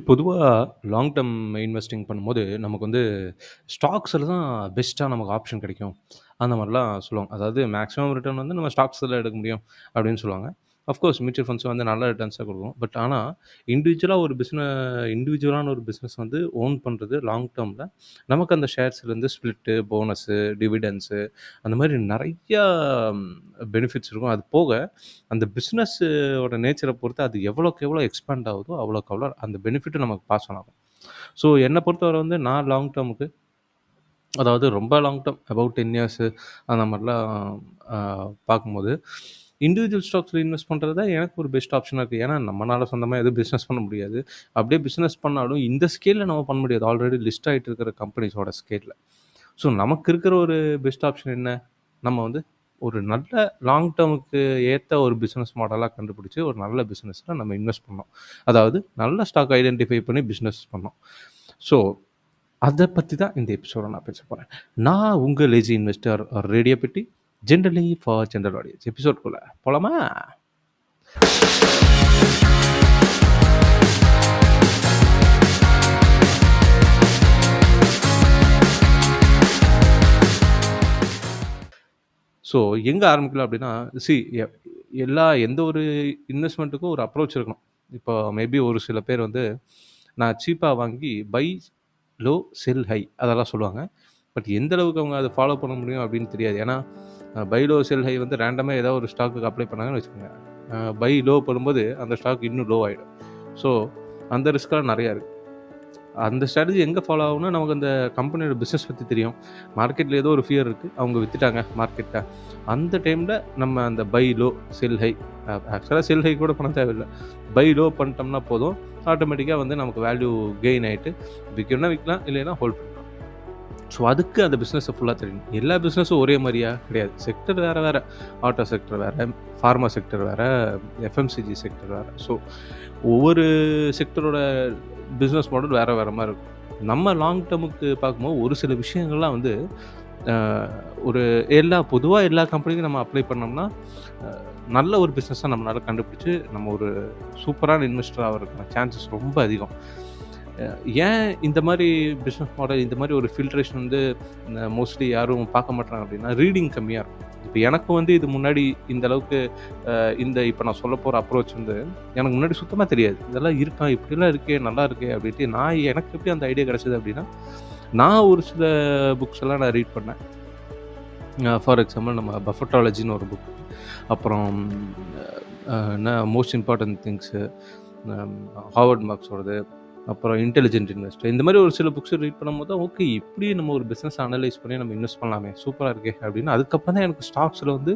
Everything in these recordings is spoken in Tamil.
பொதுவா லாங் டெர்ம் இன்வெஸ்டிங் பண்ணும்போது, நமக்கு வந்து ஸ்டாக்ஸ்ல தான் பெஸ்ட்டா நமக்கு ஆப்ஷன் கிடைக்கும். அந்த மாரிலாம் சொல்லுவாங்க. அதாவது மேக்ஸிமம் ரிட்டர்ன் வந்து நம்ம ஸ்டாக்ஸ்ல எடுக்க முடியும் அப்படின்னு சொல்லுவாங்க. ஆஃப்கோர்ஸ் மியூச்சுவல் ஃபண்ட்ஸ் வந்து நல்ல ரிட்டர்ன்ஸா குடுக்கும். பட் ஆனா, இண்டிவிஜுவலா ஒரு இண்டிவிஜுவலான ஒரு பிசினஸ் வந்து ஓன் பண்றது லாங் டெர்ம்ல நமக்கு அந்த ஷேர்ஸ்லேருந்து ஸ்ப்ளிட்டு, போனஸு, டிவிடெண்ட்ஸு அந்த மாரி நெறையா பெனிஃபிட்ஸ் இருக்கும். அது போக அந்த பிசினஸோட நேச்சர பொறுத்து அது எவ்வளோக்கு எவ்வளோ எக்ஸ்பேண்ட் ஆகுதோ, அவ்வளோக்கு அவ்வளோ அந்த பெனிஃபிட்டும் நமக்கு பாஸ் ஆன் ஆகும். ஸோ என்ன பொறுத்தவரை வந்து நான் லாங் டெர்முக்கு அதாவது ரொம்ப லாங் டெர்ம் அபவுட் 10 இயர்ஸு அந்த மாரிலாம் அ பார்க்கும்போது, இண்டிவிஜுவல் ஸ்டாக்ஸ்ல இன்வெஸ்ட் பண்றது தான் எனக்கு ஒரு பெஸ்ட் ஆப்ஷனா இருக்கு. ஏன்னா, நம்மனால சொந்தமா எதுவும் பிசினஸ் பண்ண முடியாது. அப்படியே பிசினஸ் பண்ணாலும் இந்த ஸ்கேல்ல நம்ம பண்ண முடியாது. ஆல்ரெடி லிஸ்ட் ஆயிட்டு இருக்கிற கம்பெனிஸோட ஸ்கேல்ல. ஸோ நமக்கு இருக்கிற ஒரு பெஸ்ட் ஆப்ஷன் என்ன? நம்ம வந்து ஒரு நல்ல லாங் டெர்முக்கு ஏத்த ஒரு பிசினஸ் மாடலா கண்டுபிடிச்சு, ஒரு நல்ல பிசினஸ்ல நம்ம இன்வெஸ்ட் பண்ணணும். அதாவது நல்ல ஸ்டாக் ஐடென்டிஃபை பண்ணி பிசினஸ் பண்ணணும். ஸோ அத பத்தி தான் இந்த எபிசோட நான் பேச போறேன். நான் உங்க லேசி இன்வெஸ்டர் ரேடியோ பெட்டி ஜெனரலி ஃபார் ஜெனரல் ஆடியன்ஸ். எபிசோட்குள்ள போலாமா? ஸோ எங்க ஆரம்பிக்கலாம் அப்டின்னா, சி எ எல்லா எந்த ஒரு இன்வெஸ்ட்மென்ட்டுக்கும் ஒரு அப்ரோச் இருக்கணும். இப்போ மேபி ஒரு சில பேர் வந்து நான் சீப்பா வாங்கி பை லோ, செல் ஹை அதெல்லாம் சொல்லுவாங்க. பட் எந்த அளவுக்கு அவங்க அத ஃபாலோ பண்ண முடியும் அப்டின்னு தெரியாது. ஏன்னா, பை லோ, செல் ஹை வந்து ரேண்டமா ஏதாவது ஒரு ஸ்டாக்குக்கு அப்ளை பண்ணாங்கன்னு வச்சுக்கோங்க. பை லோ போடும்போது அந்த ஸ்டாக் இன்னும் லோ ஆயிடும். ஸோ அந்த ரிஸ்க்லாம் நெறையா இருக்கு. அந்த ஸ்ட்ராட்டஜி எங்க ஃபாலோ ஆகும்னா, நமக்கு அந்த கம்பெனியோட பிசினஸ் பத்தி தெரியும். மார்க்கெட்ல ஏதோ ஒரு ஃபியர் இருக்கு. அவங்க வித்துட்டாங்க மார்க்கெட்ட. அந்த டைம்ல நம்ம அந்த பை லோ, செல் ஹை ஆக்சுவலா செல் ஹை கூட பண்ண தேவையில்ல. பை லோ பண்ணிட்டோம்னா போதும். ஆட்டோமேட்டிக்கா வந்து நமக்கு வேல்யூ கெயின் ஆயிட்டு, விக்கணும்னா விக்கலாம், இல்லைன்னா ஹோல்ட் பண்ணலாம். ஸோ அதுக்கு அந்த பிசினஸ ஃபுல்லா தெரியணும். எல்லா பிசினஸும் ஒரே மாரியா கிடையாது. செக்டர் வேற வேற. ஆட்டோ செக்டர் வேற, ஃபார்மா செக்டர் வேற, எஃப்எம்சிஜி செக்டர் வேற. ஸோ ஒவ்வொரு செக்டரோட பிசினஸ் மாடல் வேற வேற மாரி இருக்கும். நம்ம லாங் டெர்முக்கு பார்க்கும்போது ஒரு சில விஷயங்கள்லாம் வந்து அ ஒரு பொதுவா எல்லா கம்பெனிக்கும் நம்ம அப்ளை பண்ணோம்னா, அ நல்ல ஒரு பிசினஸா நம்மளால கண்டுபிடிச்சு, நம்ம ஒரு சூப்பரான இன்வெஸ்டர் ஆவறதுக்கான சான்சஸ் ரொம்ப அதிகம். அ ஏன் இந்த மாரி பிசினஸ் மாடல், இந்த மாரி ஒரு ஃபில்ட்ரேஷன் வந்து மோஸ்ட்லி யாரும் பார்க்க மாட்றாங்க அப்டின்னா, ரீடிங் கம்மியா இருக்கும். இப்ப எனக்கு வந்து இது முன்னாடி இந்த அளவுக்கு இப்ப நான் சொல்லப்போற அப்ரோச் வந்து எனக்கு முன்னாடி சுத்தமா தெரியாது. இதெல்லாம் இருக்கா? இப்படிலாம் இருக்கே! நல்லா இருக்கே! அப்படின்ட்டு எனக்கு எப்படி அந்த ஐடியா கிடைச்சது அப்படின்னா, நான் ஒரு சில புக்ஸ் எல்லாம் நான் ரீட் பண்ணேன். ஃபார் எக்ஸாம்பிள் நம்ம பஃபட்டாலஜின்னு ஒரு புக். அப்புறம் என்ன மோஸ்ட் இம்பார்ட்டன்ட் திங்ஸு ஹார்வர்ட் மார்க்ஸோடது. அப்புறம் இன்டெலிஜென்ட் இன்வெஸ்டர். இந்த மாரி ஒரு சில புக்ஸ் ரீட் பண்ணும்போது தான், ஓகே இப்படி நம்ம ஒரு பிசினஸ் அனலைஸ் பண்ணி நம்ம இன்வெஸ்ட் பண்ணலாமே! சூப்பரா இருக்கே! அப்படின்னு அதுக்கப்புறம் தான் எனக்கு ஸ்டாக்ஸ்ல வந்து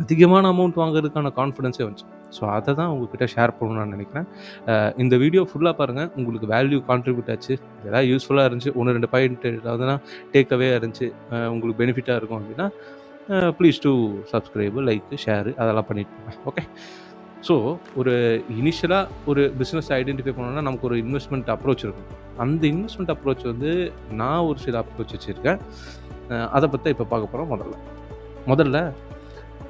அதிகமான அமௌண்ட் வாங்குறதுக்கான கான்ஃபிடன்ஸே வந்துச்சு. ஸோ அத தான் உங்ககிட்ட ஷேர் பண்ணணும்னு நான் நினைக்கிறேன். இந்த வீடியோ ஃபுல்லா பாருங்க. உங்களுக்கு வேல்யூ கான்ட்ரிபியூட் ஆச்சு. ஏதாவது யூஸ்ஃபுல்லா இருந்துச்சு. 1, 2 பாயிண்ட் ஏதாவதுனா டேக் அவே இருந்துச்சு. உங்களுக்கு பெனிஃபிட்டா இருக்கும் அப்படின்னா, please do subscribe, like, share அதெல்லாம் பண்ணிட்டு போங்க. ஓகே. ஸோ ஒரு இனிஷியலா ஒரு பிசினஸ் ஐடென்டிஃபை பண்ணணும்னா, நமக்கு ஒரு இன்வெஸ்ட்மென்ட் அப்ரோச் இருக்கும். அந்த இன்வெஸ்ட்மென்ட் அப்ரோச் வந்து நான் ஒரு சில அப்ரோச் வச்சிருக்கேன். அத பத்தி தான் இப்ப பார்க்க போறோம் முதல்ல. முதல்ல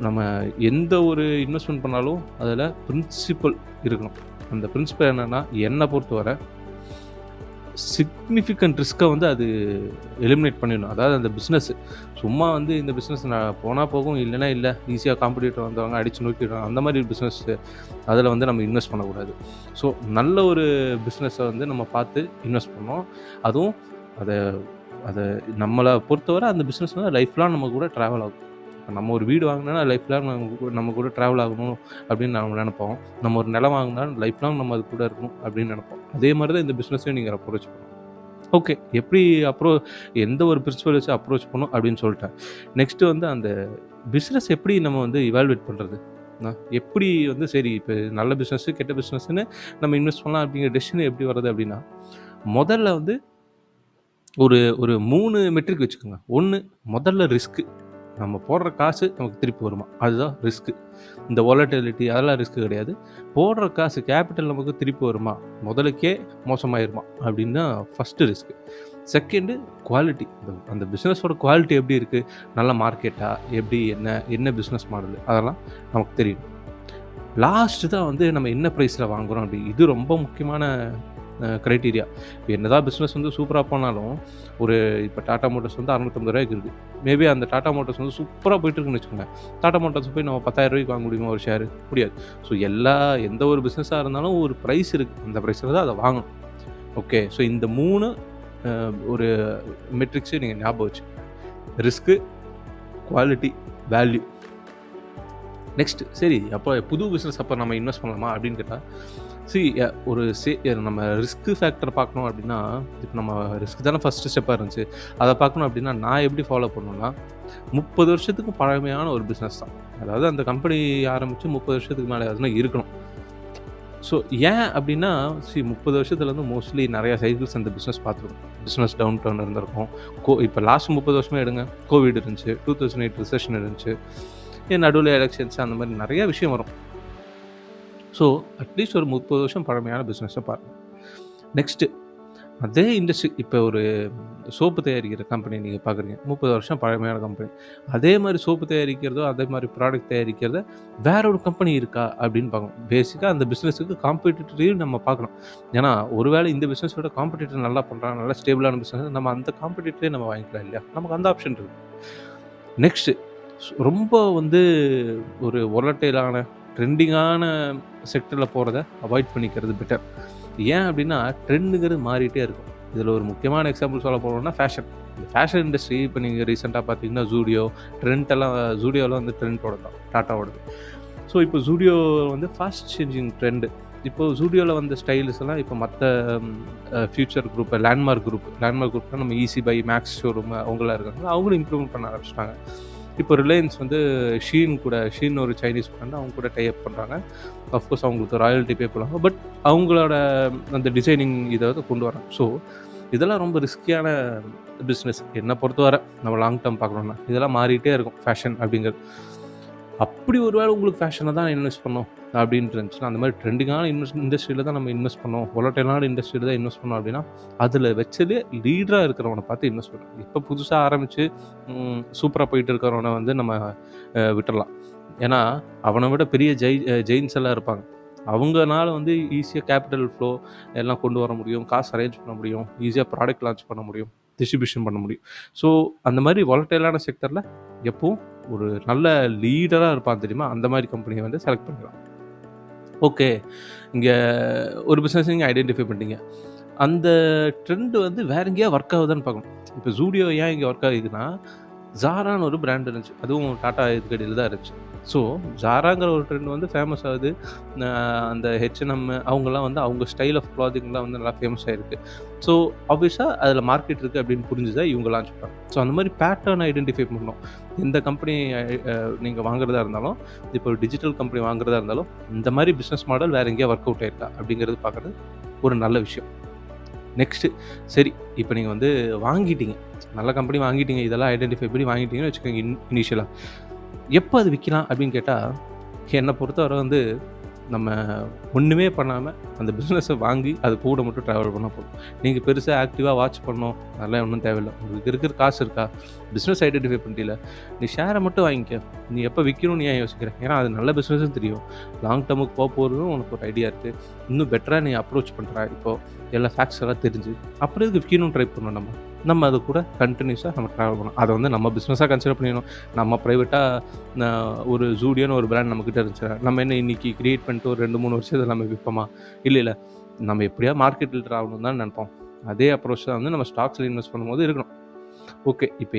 நம்ம எந்த ஒரு இன்வெஸ்ட்மென்ட் பண்ணாலும் அதில பிரின்சிபல் இருக்கணும். அந்த பிரின்சிபல் என்னன்னா, என்ன பொறுத்தவரை சிக்னிஃபிகன்ட் ரிஸ்க்க வந்து அது எலிமினேட் பண்ணிடணும். அதாவது அந்த பிசினஸ் சும்மா வந்து இந்த பிசினஸ் நான் போனா போகும், இல்லன்னா இல்ல. ஈஸியா காம்படிட்டர் வந்தவங்க அடிச்சு நொறுக்கிடுவாங்க. அந்த மாரி பிசினஸ் அதில வந்து நம்ம இன்வெஸ்ட் பண்ணக்கூடாது. ஸோ நல்ல ஒரு பிசினஸ வந்து நம்ம பார்த்து இன்வெஸ்ட் பண்ணணும். அதுவும் அத அத நம்மள பொறுத்தவரை அந்த பிசினஸ் வந்து லைஃப் லாங் நம்ம கூட டிராவல் ஆகும். இப்ப நம்ம ஒரு வீடு வாங்குனோம்னா லைஃப் லாங் நம்ம கூட டிராவல் ஆகணும் அப்படின்னு நம்ம நெனைப்போம். நம்ம ஒரு நிலம் வாங்குனா லைஃப் லாங் நம்ம அது கூட இருக்கணும் அப்படின்னு நெனைப்போம். அதே மாரி தான் இந்த பிசினஸையும் நீங்க அப்ரோச் பண்ணணும். ஓகே. எப்படி எந்த ஒரு பிரின்சிபல் வச்சு அப்ரோச் பண்ணணும் அப்படின்னு சொல்லிட்டேன். நெக்ஸ்ட் வந்து அந்த பிசினஸ் எப்படி நம்ம வந்து இவாலுவேட் பண்றது? எப்படி வந்து சரி இப்ப நல்ல பிசினஸ், கெட்ட பிசினஸ்ன்னு நம்ம இன்வெஸ்ட் பண்ணலாம் அப்படிங்கிற டெசிஷன் எப்படி வர்றது அப்படின்னா, முதல்ல வந்து ஒரு ஒரு 3 மெட்ரிக் வச்சுக்கோங்க. 1 முதல்ல ரிஸ்க். நம்ம போடுற காசு நமக்கு திருப்பி வருமா? அதுதான் ரிஸ்க். இந்த வாலட்டிலிட்டி அதெல்லாம் ரிஸ்க் கிடையாது. போடுற காசு கேப்பிட்டல் நமக்கு திருப்பி வருமா? முதலுக்கே மோசமாயிருமா? அப்படின்னு தான் ஃபர்ஸ்ட் ரிஸ்க். Second quality. அந்த பிசினஸோட குவாலிட்டி எப்படி இருக்கு? நல்ல மார்க்கெட்டா? எப்படி என்ன பிசினஸ் மாடல்? அதெல்லாம் நமக்கு தெரியணும். லாஸ்ட் தான் வந்து நம்ம என்ன பிரைஸ்ல வாங்குறோம் அப்படி. இது ரொம்ப முக்கியமான கிரைட்டீரியா. இப்போ என்னதான் பிஸ்னஸ் வந்து சூப்பரா போனாலும், ஒரு இப்போ டாடா மோட்டார்ஸ் வந்து ரூ. 650 இருக்கு. மேபி அந்த டாடா மோட்டார்ஸ் வந்து சூப்பரா போயிட்டுருக்குன்னு வச்சுக்கோங்க. டாடா மோட்டார்ஸ் போய் நம்ம ரூ. 10,000 வாங்க முடியுமா ஒரு ஷேரு? முடியாது. ஸோ எந்த ஒரு பிஸ்னஸா இருந்தாலும் ஒரு பிரைஸ் இருக்கு. அந்த பிரைஸ்ல தான் அத வாங்கணும். ஓகே. ஸோ இந்த 3 ஒரு மெட்ரிக்ஸையும் நீங்க ஞாபகம் வச்சுக்கோங்க. Risk, quality, value. நெக்ஸ்ட் சரி அப்போ புது பிஸ்னஸ் அப்போ நம்ம இன்வெஸ்ட் பண்ணலாமா அப்படின்னு கேட்டால், நம்ம ரிஸ்க் ஃபேக்டர் பார்க்கணும் அப்படின்னா, இப்போ நம்ம ரிஸ்க் தானே ஃபஸ்ட்டு ஸ்டெப்பாக இருந்துச்சு. அதை பார்க்கணும் அப்படின்னா நான் எப்படி ஃபாலோ பண்ணுவேன்னா, 30 வருஷத்துக்கு பழமையான ஒரு பிஸ்னஸ் தான். அதாவது அந்த கம்பெனி ஆரம்பித்து 30 வருஷத்துக்கு மேலே ஆகுதுன்னா இருக்கணும். ஸோ ஏன் அப்படின்னா 30 வருஷத்துலேருந்து மோஸ்ட்லி நிறையா சைக்கிள்ஸ் அந்த பிஸ்னஸ் பார்த்துருக்கோம். பிஸ்னஸ் டவுன் டவுன் இருந்திருக்கும். இப்போ லாஸ்ட் 30 வருஷமே எடுங்க. கோவிட் இருந்துச்சு, 2008 ரிசெஷன் இருந்துச்சு, நடுவில் எலெக்ஷன்ஸ், அந்த மாதிரி நிறைய விஷயம் வரும். ஸோ அட்லீஸ்ட் ஒரு 30 வருஷம் பழமையான பிஸ்னஸை பாருங்கள். நெக்ஸ்ட்டு அதே இண்டஸ்ட்ரி, இப்போ ஒரு சோப்பு தயாரிக்கிற கம்பெனி நீங்கள் பார்க்குறீங்க, 30 வருஷம் பழமையான கம்பெனி. அதே மாதிரி சோப்பு தயாரிக்கிறதோ அதே மாதிரி ப்ராடக்ட் தயாரிக்கிறத வேற ஒரு கம்பெனி இருக்கா அப்படின்னு பார்க்கணும். பேசிக்காக அந்த பிஸ்னஸுக்கு காம்படிட்டரையும் நம்ம பார்க்கணும். ஏன்னா ஒருவேளை இந்த பிஸ்னஸோட காம்படிட்டர் நல்லா பண்ணுறாங்க, நல்லா ஸ்டேபிளான பிஸ்னஸ், நம்ம அந்த காம்படிட்டரே நம்ம வாங்கிக்கலாம் இல்லையா? நமக்கு அந்த ஆப்ஷன் இருக்குது. நெக்ஸ்ட்டு ரொம்ப வந்து ஒரு ஒலட்டைலான ட்ரெண்டிங்கான செக்டரில் போகிறத அவாய்ட் பண்ணிக்கிறது பெட்டர். ஏன் அப்படின்னா ட்ரெண்டுங்கிறது மாறிட்டே இருக்கும். இதில் ஒரு முக்கியமான எக்ஸாம்பிள் சொல்ல போனோம்னா ஃபேஷன். இந்த ஃபேஷன் இண்டஸ்ட்ரி இப்போ நீங்கள் ரீசெண்டாக பார்த்தீங்கன்னா ஜூடியோலாம் வந்து ட்ரெண்டோட தான், டாட்டாவோடது. ஸோ இப்போ ஜூடியோ வந்து ஃபாஸ்ட் சேஞ்சிங் ட்ரெண்டு. இப்போ ஜூடியோவில் வந்த ஸ்டைல்ஸ் எல்லாம் இப்போ மற்ற ஃபியூச்சர் குரூப், லேண்ட்மார்க் குரூப்னா நம்ம ஈஸி பை, மேக்ஸ் ஷோரூம் அவங்களாம் இருக்காங்க, அவங்களும் இம்ப்ரூவ்மெண்ட் பண்ண ஆரம்பிச்சிட்டாங்க. இப்போ ரிலையன்ஸ் வந்து ஷீன் ஒரு சைனீஸ் பிராண்ட், அவங்க கூட டை அப் பண்ணுறாங்க. அஃப்கோர்ஸ் அவங்களுக்கு ராயல்ட்டி பே பண்ணுவாங்க, பட் அவங்களோட அந்த டிசைனிங் இதை வந்து கொண்டு வராங்க. ஸோ இதெல்லாம் ரொம்ப ரிஸ்கியான பிஸ்னஸ் என்னை பொறுத்தவரை. நம்ம லாங் டேர்ம் பார்க்கணுன்னா இதெல்லாம் மாறிட்டே இருக்கும் ஃபேஷன் அப்படிங்கிறது. அப்படி ஒரு வேளை உங்களுக்கு ஃபேஷனை தான் இன்வெஸ்ட் பண்ணோம் அப்படின்ட்டு இருந்துச்சுன்னா, அந்த மாதிரி ட்ரெண்டிங்கான இண்டஸ்ட்ரியில் தான் நம்ம இன்வெஸ்ட் பண்ணோம், ஒலட்டைலான இண்டஸ்ட்ரியில் தான் இன்வெஸ்ட் பண்ணோம் அப்படின்னா, அதில் வச்சதே லீடராக இருக்கிறவனை பார்த்து இன்வெஸ்ட் பண்ணணும். இப்போ புதுசாக ஆரம்பித்து சூப்பராக போயிட்டு இருக்கிறவனை வந்து நம்ம விட்டுடலாம். ஏன்னா அவனை விட பெரிய ஜெயின்ஸ் எல்லாம் இருப்பாங்க. அவங்கனால வந்து ஈஸியாக கேபிட்டல் ஃப்ளோ எல்லாம் கொண்டு வர முடியும், காசு அரேஞ்ச் பண்ண முடியும், ஈஸியாக ப்ராடக்ட் லான்ச் பண்ண முடியும், டிஸ்ட்ரிபியூஷன் பண்ண முடியும். ஸோ அந்த மாதிரி வாலட்டைலான செக்டரில் எப்பவும் ஒரு நல்ல லீடராக இருப்பான் தெரியுமா, அந்த மாதிரி கம்பெனியை வந்து செலக்ட் பண்ணிக்கலாம். ஓகே, இங்கே ஒரு பிஸ்னஸ் நீங்கள் ஐடென்டிஃபை பண்ணிட்டீங்க. அந்த ட்ரெண்டு வந்து வேற எங்கேயா ஒர்க் ஆகுதான்னு பார்க்கணும். இப்போ ஜூடியோ ஏன் இங்கே ஒர்க் ஆகுதுன்னா, ஜாரான்னு ஒரு பிராண்ட் இருந்துச்சு, அதுவும் டாட்டா இதுக்கடியில் தான் இருந்துச்சு. ஸோ ஜாராங்கிற ஒரு ட்ரெண்ட் வந்து ஃபேமஸ் ஆகுது. அந்த ஹெச்என்எம் அவங்கெல்லாம் வந்து அவங்க ஸ்டைல் ஆஃப் கிளாத்திங்லாம் வந்து நல்லா ஃபேமஸ் ஆகிருக்கு. ஸோ ஆப்வியஸாக அதில் மார்க்கெட் இருக்குது அப்படின்னு புரிஞ்சுதான் இவங்க லான்ச் பண்ணுறாங்க. ஸோ அந்த மாதிரி பேட்டர்ன் ஐடென்டிஃபை பண்ணணும். எந்த கம்பெனி நீங்கள் வாங்குறதா இருந்தாலும், இப்போ ஒரு டிஜிட்டல் கம்பெனி வாங்குறதா இருந்தாலும், இந்த மாதிரி பிஸ்னஸ் மாடல் வேறு எங்கேயா ஒர்க் அவுட் ஆயிருக்கா அப்படிங்கிறது பார்க்குறது ஒரு நல்ல விஷயம். நெக்ஸ்ட்டு சரி, இப்போ நீங்கள் வந்து வாங்கிட்டீங்க, நல்ல கம்பெனி வாங்கிட்டீங்க, இதெல்லாம் ஐடென்டிஃபை பண்ணி வாங்கிட்டீங்கன்னு வச்சுக்கோங்க. இனிஷியலாக எப்போ அது விற்கலாம் அப்படின்னு கேட்டால், என்னை பொறுத்தவரை வந்து நம்ம ஒன்றுமே பண்ணாமல் அந்த பிஸ்னஸை வாங்கி அது கூட மட்டும் ட்ராவல் பண்ணால் போதும். நீங்கள் பெருசாக ஆக்டிவாக வாட்ச் பண்ணணும் அதெல்லாம் ஒன்றும் தேவையில்லை. உங்களுக்கு இருக்கிற காசு இருக்கா, பிஸ்னஸ் ஐடென்டிஃபை பண்ணிட்டீல, நீ ஷேரை மட்டும் வாங்கிக்க. நீ எப்போ விற்கணும்னு ஏன் யோசிக்கிறேன்? ஏன்னா அது நல்ல பிஸ்னஸும் தெரியும், லாங் டேர்முக்கு போகிறதும் உனக்கு ஒரு ஐடியா இருக்குது, இன்னும் பெட்டராக நீ அப்ரோச் பண்ணுற, இப்போது எல்லா ஃபேக்ட்ஸ் எல்லாம் தெரிஞ்சு அப்புறம் இதுக்கு விற்கணும்னு ட்ரை பண்ணணும். நம்ம அது கூட கண்டினியூஸாக நம்ம ட்ராவல் பண்ணணும். அதை வந்து நம்ம பிஸ்னஸாக கன்சிடர் பண்ணிடணும். நம்ம ப்ரைவேட்டாக ஒரு ஜூடியோன்னு ஒரு பிராண்ட் நம்மக்கிட்ட இருந்துச்சு, நம்ம என்ன இன்றைக்கி க்ரியேட் பண்ணிட்டு ஒரு 2-3 வருஷத்தில் நம்ம விற்போமா? இல்லை, நம்ம எப்படியா மார்க்கெட் லீடர் ஆகணும் தான் நினைப்போம். அதே அப்ரோச் தான் வந்து நம்ம ஸ்டாக்ஸில் இன்வெஸ்ட் பண்ணும்போது இருக்கணும். ஓகே, இப்போ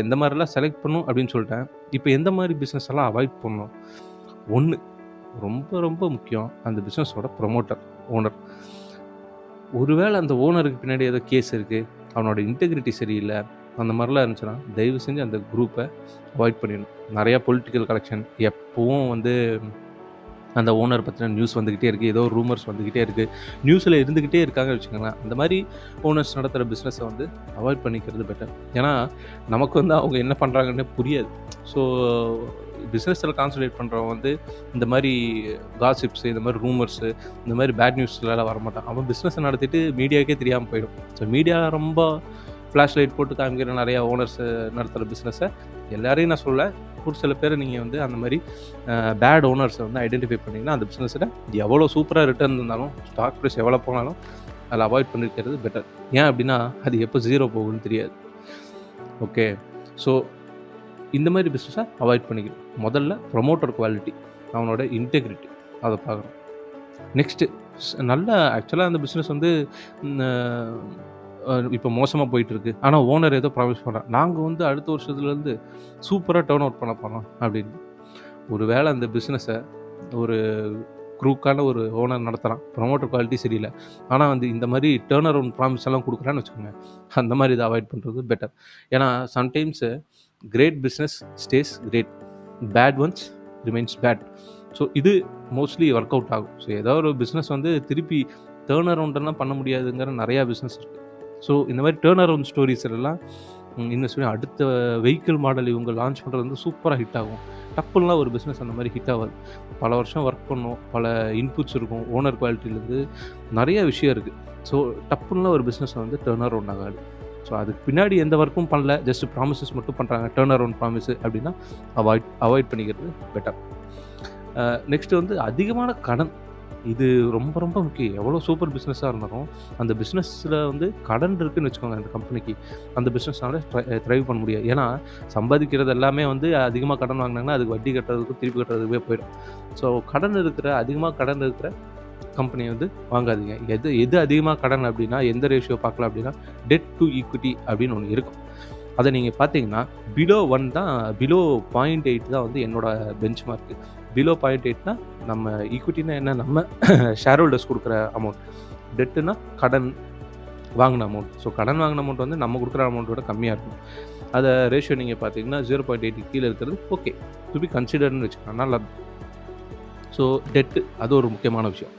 எந்த மாதிரிலாம் செலக்ட் பண்ணணும் அப்படின்னு சொல்லிட்டேன். இப்போ எந்த மாதிரி பிஸ்னஸ் எல்லாம் அவாய்ட் பண்ணணும்? ஒன்று ரொம்ப ரொம்ப முக்கியம், அந்த பிஸ்னஸோட ப்ரொமோட்டர், ஓனர். ஒருவேளை அந்த ஓனருக்கு பின்னாடி ஏதோ கேஸ் இருக்குது, அவனோட இன்டெகிரிட்டி சரியில்லை, அந்த மாதிரிலாம் இருந்துச்சுன்னா தயவு செஞ்சு அந்த குரூப்பை அவாய்ட் பண்ணிடணும். நிறையா பொலிட்டிக்கல் கலெக்ஷன், எப்போவும் வந்து அந்த ஓனர் பற்றின நியூஸ் வந்துக்கிட்டே இருக்குது, ஏதோ ரூமர்ஸ் வந்துக்கிட்டே இருக்குது, நியூஸில் இருந்துக்கிட்டே இருக்காங்கன்னு வச்சுக்கோங்களேன். அந்த மாதிரி ஓனர்ஸ் நடத்துகிற பிஸ்னஸை வந்து அவாய்ட் பண்ணிக்கிறது பெட்டர். ஏன்னா நமக்கு வந்து அவங்க என்ன பண்ணுறாங்கன்னு புரியாது. ஸோ பிஸ்னஸில் கான்சன்ட்ரேட் பண்ணுறவங்க வந்து இந்த மாதிரி காசிப்ஸு, இந்த மாதிரி ரூமர்ஸு, இந்த மாதிரி பேட் நியூஸ்லாம் வரமாட்டான். அவன் பிஸ்னஸை நடத்திட்டு மீடியாவுக்கே தெரியாமல் போயிடும். ஸோ மீடியா ரொம்ப ஃப்ளாஷ் லைட் போட்டு காமிக்கிற நிறையா ஓனர்ஸு நடத்துகிற பிஸ்னஸை எல்லாரையும் நான் சொல்ல, ஒரு சில பேர் நீங்கள் வந்து அந்த மாதிரி பேட் ஓனர்ஸை வந்து ஐடென்டிஃபை பண்ணிங்கன்னா அந்த பிஸ்னஸில் எவ்வளோ சூப்பராக ரிட்டர்ன் இருந்தாலும், ஸ்டாக் ப்ரைஸ் எவ்வளோ போனாலும் அதில அவாய்ட் பண்ணிக்கிறது பெட்டர். ஏன் அப்டின்னா, அது எப்போ 0 போகும்னு தெரியாது. ஓகே. ஸோ இந்த மாரி பிசினஸ அவாய்ட் பண்ணிக்கணும். முதல்ல ப்ரமோட்டர் குவாலிட்டி, அவனோட இன்டெகிரிட்டி அத பார்க்கணும். நெக்ஸ்ட்டு நல்ல ஆக்சுவலா அந்த பிசினஸ் வந்து இப்போ மோசமா போயிட்டுருக்கு. ஆனா ஓனர் ஏதோ ப்ராமிஸ் பண்றார். நாங்க வந்து அடுத்த வருஷத்துலருந்து சூப்பரா டர்ன் அவுட் பண்ண போறோம் அப்படின்னு. ஒரு வேளை அந்த பிசினஸ ஒரு க்ரூக்கான ஒரு ஓனர் நடத்துறான். ப்ரமோட்டர் குவாலிட்டி சரியில்ல. ஆனா வந்து இந்த மாரி டர்ன் அரவுண்ட் ப்ராமிஸ் எல்லாம் குடுக்குறான்னு வச்சுக்கோங்க. அந்த மாரி இத அவாய்ட் பண்றது பெட்டர். ஏன்னா sometimes great business stays great. Bad ones remains bad. So இது மோஸ்ட்லி ஒர்க் அவுட் ஆகும். ஸோ ஏதோ ஒரு பிசினஸ் வந்து திருப்பி டர்ன் அரவுண்டெல்லாம் பண்ண முடியாதுங்கிற நெறையா பிசினஸ் இருக்கு. ஸோ இந்த மாரி டர்ன் அரவுண்ட் ஸ்டோரீஸ் எல்லாம் இன்னும் சொல்லி அடுத்த வெஹிக்கிள் மாடல் இவங்க லான்ச் பண்ணுறது வந்து சூப்பரா ஹிட் ஆகும். டப்புன்னுலாம் ஒரு பிசினஸ் அந்த மாரி ஹிட் ஆவாது. பல வருஷம் ஒர்க் பண்ணும். பல இன்புட்ஸ் இருக்கும். ஓனர் குவாலிட்டிலேருந்து நெறைய விஷயம் இருக்கு. ஸோ டப்புன்னுலாம் ஒரு பிசினஸ் வந்து டர்ன் அரவுண்ட் ஆகாது. ஸோ அதுக்கு பின்னாடி எந்த ஒர்க்கும் பண்ணல. ஜஸ்ட் ப்ராமிசஸ் மட்டும் பண்றாங்க. டர்ன் அரவுண்ட் ப்ராமிஸ் அப்படின்னா அவாய்ட் பண்ணிக்கிறது பெட்டர். நெக்ஸ்ட் வந்து அதிகமான கடன். இது ரொம்ப ரொம்ப முக்கியம். எவ்வளோ சூப்பர் பிசினஸா இருந்தாலும், அந்த பிசினஸ்ல வந்து கடன் இருக்குன்னு வச்சுக்கோங்க அந்த கம்பெனிக்கு. அந்த பிசினஸ்னால த்ரைவ் பண்ண முடியாது. ஏன்னா, சம்பாதிக்கிறது எல்லாமே வந்து அதிகமா கடன் வாங்குனாங்கன்னா, அதுக்கு வட்டி கட்டுறதுக்கும், திருப்பி கட்டுறதுக்குமே போயிடும். ஸோ அதிகமா கடன் இருக்கிற கம்பெனிய வந்து வாங்காதீங்க. எது அதிகமா கடன் அப்படின்னா, எந்த ரேஷியோ பார்க்கலாம் அப்படின்னா, டெட் டூ ஈக்விட்டி அப்படின்னு ஒண்ணு இருக்கும். அத நீங்க பார்த்தீங்கன்னா, பிலோ 1 தான் பிலோ 0.8 தான் வந்து என்னோட பெஞ்ச் மார்க். பிலோ 0.8னா நம்ம ஈக்விட்டினா என்ன? நம்ம ஷேர் ஹோல்டர்ஸ் குடுக்குற அமௌண்ட். டெட்டுனா கடன் வாங்குன அமௌண்ட். ஸோ கடன் வாங்குன அமௌண்ட் வந்து நம்ம குடுக்குற அமௌண்ட்டோட கம்மியா இருக்கணும். அத ரேஷியோ நீங்க பார்த்தீங்கன்னா 0.8க்கு கீழ இருக்கிறது ஓகே. டு பி கன்சிடர்ட்ன்னு வச்சுக்கலாம். நல்லா ஸோ டெட்டு அது ஒரு முக்கியமான விஷயம்.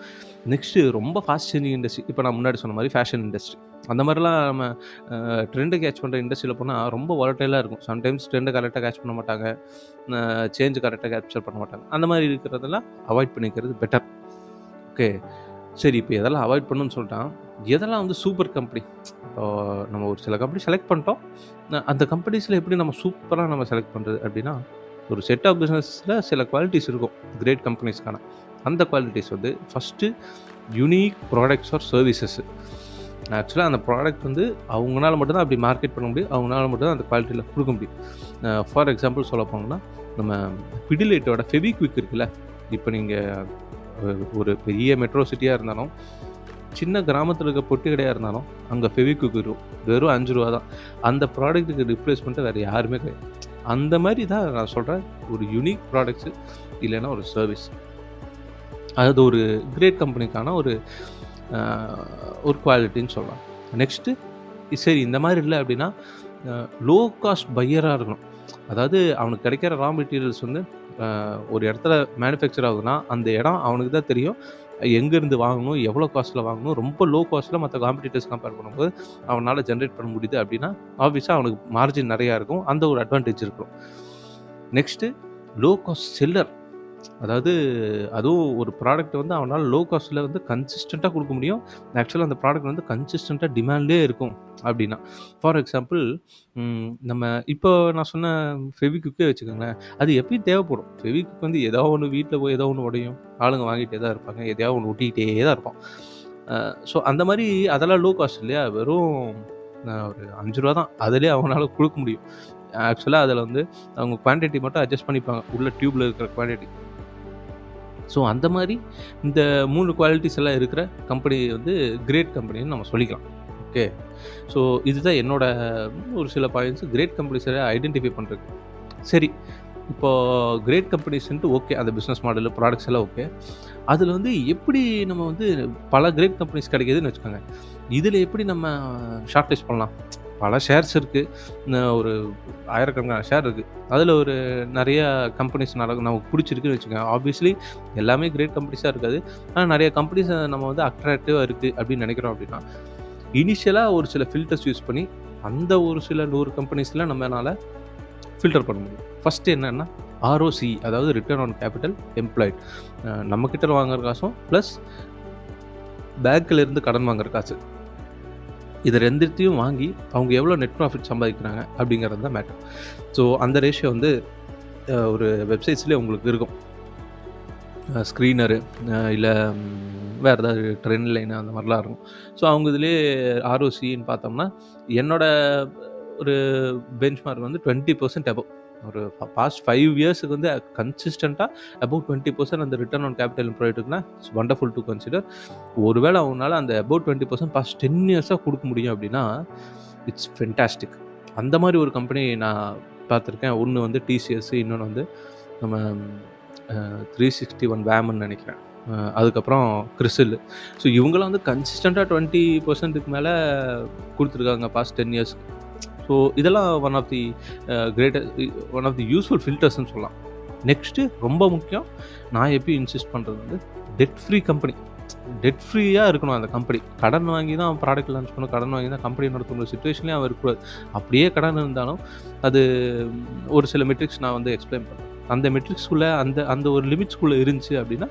நெக்ஸ்ட்டு ரொம்ப ஃபாஸ்ட் சேஞ்சிங் இண்டஸ்ட்ரி. இப்போ நான் முன்னாடி சொன்ன மாரி ஃபேஷன் இண்டஸ்ட்ரி. அந்த மாரிலாம் நம்ம ட்ரெண்ட கேட்ச் பண்ற இண்டஸ்ட்ரியில போனா ரொம்ப வாலடைலா இருக்கும். சம்டைம்ஸ் ட்ரெண்ட கரெக்ட்டா கேட்ச் பண்ண மாட்டாங்க. சேஞ்ச் கரெக்ட்டா கேப்சர் பண்ண மாட்டாங்க. அந்த மாரி இருக்கிறதெல்லாம் அவாய்ட் பண்ணிக்கிறது பெட்டர். ஓகே. சரி இப்போ எதெல்லாம் அவாய்ட் பண்ணணும்னு சொல்ட்டான். எதெல்லாம் வந்து சூப்பர் கம்பெனி. இப்போ நம்ம ஒரு சில கம்பெனி செலக்ட் பண்ணிட்டோம். அந்த கம்பெனிஸ்ல எப்படி நம்ம சூப்பரா நம்ம செலக்ட் பண்றது அப்படின்னா, ஒரு செட் ஆஃப் பிசினஸ்ல சில குவாலிட்டீஸ் இருக்கும். கிரேட் கம்பெனிஸ்க்கான. அந்த குவாலிட்டீஸ் வந்து first unique products or services. ஆக்சுவலா அந்த ப்ராடக்ட் வந்து அவங்கனால மட்டும் தான் அப்படி மார்க்கெட் பண்ண முடியும். அவங்கனால மட்டும் தான் அந்த குவாலிட்டியில குடுக்க முடியும். ஃபார் எக்ஸாம்பிள் சொல்ல போனோம்னா, நம்ம பிடிலைட்டோட ஃபெவிக்விக் இருக்குல்ல. இப்போ நீங்க ஒரு பெரிய மெட்ரோ சிட்டியா இருந்தாலும், சின்ன கிராமத்தில இருக்க பொட்டி கடையா இருந்தாலும், அங்க ஃபெவிக்விக் இருக்கும். வெறும் ரூ. 5 தான். அந்த ப்ராடக்ட்டுக்கு ரிப்ளேஸ்மெண்ட்டா வேற யாருமே கிடையாது. அந்த மாரி தான் நான் சொல்றேன். ஒரு யூனிக் ப்ராடக்ட்ஸ் இல்லைன்னா ஒரு சர்வீஸ். அது ஒரு கிரேட் கம்பெனிக்கான அ ஒரு குவாலிட்டின்னு சொல்லலாம். நெக்ஸ்ட்டு சரி இந்த மாரி இல்ல அப்படின்னா, லோ காஸ்ட் பையரா இருக்கணும். அதாவது அவனுக்கு கிடைக்கிற ரா மெட்டீரியல்ஸ் வந்து ஒரு இடத்துல மேனுஃபேக்சர் ஆகுதுன்னா, அந்த இடம் அவனுக்கு தான் தெரியும். எங்கேருந்து வாங்கணும், எவ்வளோ காஸ்ட்ல வாங்கணும், ரொம்ப லோ காஸ்ட்ல மத்த காம்படிட்டர்ஸ் கம்பேர் பண்ணும்போது அவனால ஜெனரேட் பண்ண முடியுது அப்படின்னா, ஆப்வியஸா அவனுக்கு மார்ஜின் நெறையா இருக்கும். அந்த ஒரு அட்வான்டேஜ் இருக்கும். Next low cost seller. அதாவது அதுவும் ஒரு ப்ராடக்ட் வந்து அவனால லோ காஸ்ட்ல வந்து கன்சிஸ்டன்ட்டா குடுக்க முடியும். ஆக்சுவலா அந்த ப்ராடக்ட் வந்து கன்சிஸ்டன்ட்டா டிமாண்ட்லயே இருக்கும் அப்டின்னா. ஃபார் எக்ஸாம்பிள் நம்ம இப்போ நான் சொன்ன ஃபெவிக்விக்கே வச்சுக்கோங்களேன். அது எப்பயும் தேவைப்படும். ஃபெவிக்விக் வந்து ஏதோ ஒண்ணு வீட்ல போய் ஏதோ ஒண்ணு உடையும். ஆளுங்க வாங்கிட்டே தான் இருப்பாங்க. எதையாவது ஒண்ணு ஒட்டிக்கிட்டே தான் இருப்பான். ஸோ அந்த மாரி அதெல்லாம் லோ காஸ்ட் இல்லையா? வெறும் ஒரு ரூ. 5 தான். அதிலயே அவனால குடுக்க முடியும். ஆக்சுவலா அதில வந்து அவங்க குவான்டிட்டி மட்டும் அட்ஜஸ்ட் பண்ணிப்பாங்க. உள்ள டியூப்ல இருக்கிற குவான்டிட்டி. ஸோ அந்த மாரி இந்த 3 குவாலிட்டிஸ் எல்லாம் இருக்கிற கம்பெனி வந்து கிரேட் கம்பெனின்னு நம்ம சொல்லிக்கலாம். ஓகே. ஸோ இதுதான் என்னோட ஒரு சில பாயிண்ட்ஸ் கிரேட் கம்பெனிஸ ஐடென்டிஃபை பண்றதுக்கு. சரி, இப்போ கிரேட் கம்பெனிஸ்ன்ட்டு ஓகே. அந்த பிசினஸ் மாடல், ப்ராடக்ட்ஸ் எல்லாம் ஓகே. அதில வந்து எப்படி நம்ம வந்து பல கிரேட் கம்பெனிஸ் கிடைக்குதுன்னு வச்சுக்கோங்க. இதில எப்படி நம்ம ஷார்ட் லிஸ்ட் பண்ணலாம்? பல ஷேர்ஸ் இருக்கு. ஒரு ஆயிரக்கணக்கான ஷேர் இருக்கு. அதில ஒரு நெறைய கம்பெனிஸ் நமக்கு புடிச்சிருக்குன்னு வச்சுக்கோங்க. ஆப்வியஸ்லி எல்லாமே கிரேட் கம்பெனிஸா இருக்காது. ஆனா நெறைய கம்பெனிஸ நம்ம வந்து அட்ராக்டிவா இருக்கு அப்படின்னு நெனைக்கிறோம் அப்படின்னா, இனிஷியலா ஒரு சில ஃபில்டர்ஸ் யூஸ் பண்ணி, அந்த ஒரு சில 100 கம்பெனிஸ்ல நம்மனால ஃபில்டர் பண்ண முடியும். ஃபர்ஸ்ட்டு என்னன்னா, ஆர்ஓசி அதாவது ரிட்டர்ன் ஆன் கேபிட்டல் எம்ப்ளாய்ட். நம்ம கிட்ட வாங்குற காசும், பிளஸ் பேங்க்ல இருந்து கடன் வாங்குற காசு. இது 2த்தையும் வாங்கி அவங்க எவ்வளோ நெட் ப்ராஃபிட் சம்பாதிக்கிறாங்க அப்படிங்கிறது தான் மேட்டர். ஸோ அந்த ரேஷியோ வந்து ஒரு வெப்சைட்ஸ்லேயே உங்களுக்கு இருக்கும். ஸ்க்ரீனரு இல்ல வேறு ஏதாவது ட்ரெண்ட் லைனு அந்த மாதிரிலாம் இருக்கும். ஸோ அவங்க இதிலேயே ஆர்ஓசின்னு பார்த்தோம்னா, என்னோட ஒரு பெஞ்ச்மார்க் வந்து 20% அபோவ். ஒரு பாஸ்ட் 5 இயர்ஸுக்கு வந்து கன்சிஸ்டன்ட்டா அபோவ் 20% அந்த ரிட்டர்ன் ஆன் கேபிட்டல் எம்ப்ளாய்ட் இருக்குன்னா, இட்ஸ் வண்டர்ஃபுல் டூ கன்சிடர். ஒருவேள அவங்கனால அந்த அபோவ் 20% பாஸ்ட் 10 இயர்ஸா குடுக்க முடியும் அப்படின்னா, இட்ஸ் ஃபென்டாஸ்டிக். அந்த மாரி ஒரு கம்பெனி நான் பார்த்துருக்கேன். ஒண்ணு வந்து டிசிஎஸ், இன்னொன்னு வந்து நம்ம 361 வேம்ன்னு நெனைக்கிறேன். அதுக்கப்புறம் கிறிசில். ஸோ இவங்கலாம் வந்து கன்சிஸ்டன்ட்டா 20%க்கு மேல குடுத்துருக்காங்க பாஸ்ட் 10 இயர்ஸ்க்கு. ஸோ இதெல்லாம் ஒன் ஆஃப் தி யூஸ்ஃபுல் ஃபில்டர்ஸ்ன்னு சொல்லலாம். நெக்ஸ்ட்டு ரொம்ப முக்கியம், நான் எப்பயும் இன்சிஸ்ட் பண்றது வந்து டெட் ஃப்ரீ கம்பெனி. டெட் ஃப்ரீயா இருக்கணும் அந்த கம்பெனி. கடன் வாங்கி தான் அவன் ப்ராடக்ட் லான்ச் பண்ணணும். கடன் வாங்கி தான் கம்பெனி நடத்தணுங்கிற சிச்சுவேஷன்லயே அவன் இருக்கக்கூடாது. அப்படியே கடன் இருந்தாலும், அது ஒரு சில மெட்ரிக்ஸ் நான் வந்து எக்ஸ்ப்ளைன் பண்றேன். அந்த மெட்ரிக்ஸ்குள்ள அந்த அந்த ஒரு லிமிட்ஸ்குள்ள இருந்துச்சு அப்படின்னா,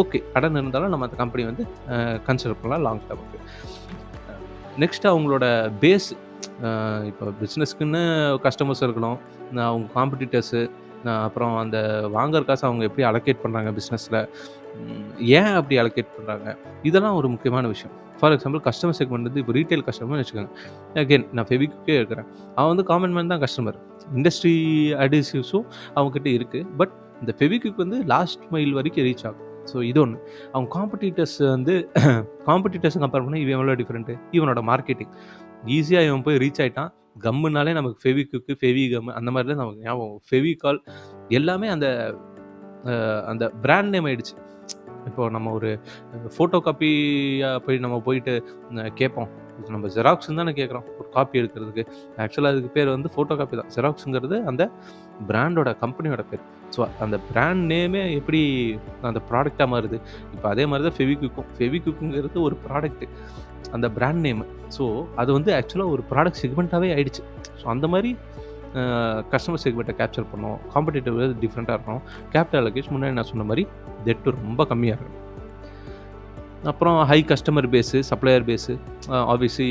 ஓகே. கடன் இருந்தாலும் நம்ம அந்த கம்பெனி வந்து கன்சிடர் பண்ணலாம் லாங் டெர்முக்கு. நெக்ஸ்ட் அவங்களோட பேஸ். இப்போ பிஸ்னஸ்க்குன்னு கஸ்டமர்ஸ் இருக்கணும். அவங்க காம்படிட்டர்ஸு, அப்புறம் அந்த வாங்குற காச அவங்க எப்படி அலோகேட் பண்றாங்க பிஸ்னஸ்ல. ஏன் அப்படி அலோகேட் பண்றாங்க? இதெல்லாம் ஒரு முக்கியமான விஷயம். ஃபார் எக்ஸாம்பிள் கஸ்டமர் செக்மெண்ட் வந்து இப்போ ரீட்டெயில் கஸ்டமர்னு வச்சுக்கோங்க. அகைன் நான் ஃபெவிக்விக்கே எடுக்கிறேன். அவன் வந்து காமன் மேன் தான் கஸ்டமர். இண்டஸ்ட்ரி அடிசிவ்ஸும் அவங்ககிட்ட இருக்கு. பட் இந்த ஃபெவிக்விக் வந்து லாஸ்ட் மைல் வரைக்கும் ரீச் ஆகும். ஸோ இது ஒண்ணு. அவங்க காம்படிட்டர்ஸ் வந்து காம்படிட்டர்ஸ கம்பேர் பண்ணா இவன் எவ்வளோ டிஃபரெண்ட்டு? இவனோட மார்க்கெட்டிங். ஈஸியா இவன் போய் ரீச் ஆயிட்டான். கம்முனாலே நமக்கு ஃபெவிக்விக், ஃபெவிகம் அந்த மாரி தான் நமக்கு ஞாபகம் வரும். ஃபெவிகால் எல்லாமே அந்த அந்த பிராண்ட் நேம் ஆயிடுச்சு. இப்போ நம்ம ஒரு ஃபோட்டோ காப்பியா நம்ம போயிட்டு கேட்போம். இது நம்ம ஜெராக்ஸ்ன்னு தானே கேட்குறோம். ஒரு காப்பி எடுக்கிறதுக்கு. ஆக்சுவலா அதுக்கு பேர் வந்து ஃபோட்டோ காப்பி தான். ஜெராக்ஸ்ங்கிறது அந்த பிராண்டோட கம்பெனியோட பேர். ஸோ அந்த பிராண்ட் நேமே எப்படி அந்த ப்ராடக்ட்டா மாறுது. இப்போ அதே மாரி தான் ஃபெவிக்விக்கும். ஃபெவிக்விக்ங்கிறது ஒரு ப்ராடக்ட். அந்த பிராண்ட் நேம். ஸோ அது வந்து ஆக்சுவலா ஒரு ப்ராடக்ட் செக்மெண்ட்டாவே ஆயிடுச்சு. ஸோ அந்த மாரி கஸ்டமர் செக்மெண்ட்டை கேப்சர் பண்ணணும். காம்படிட்டிவ் டிஃப்ரெண்ட்டா இருக்கணும். கேபிட்டல் அலோகேஷன் முன்னாடி நான் சொன்ன மாரி டெட் ரொம்ப கம்மியா இருக்கணும். அப்புறம் high customer base, supplier base. Obviously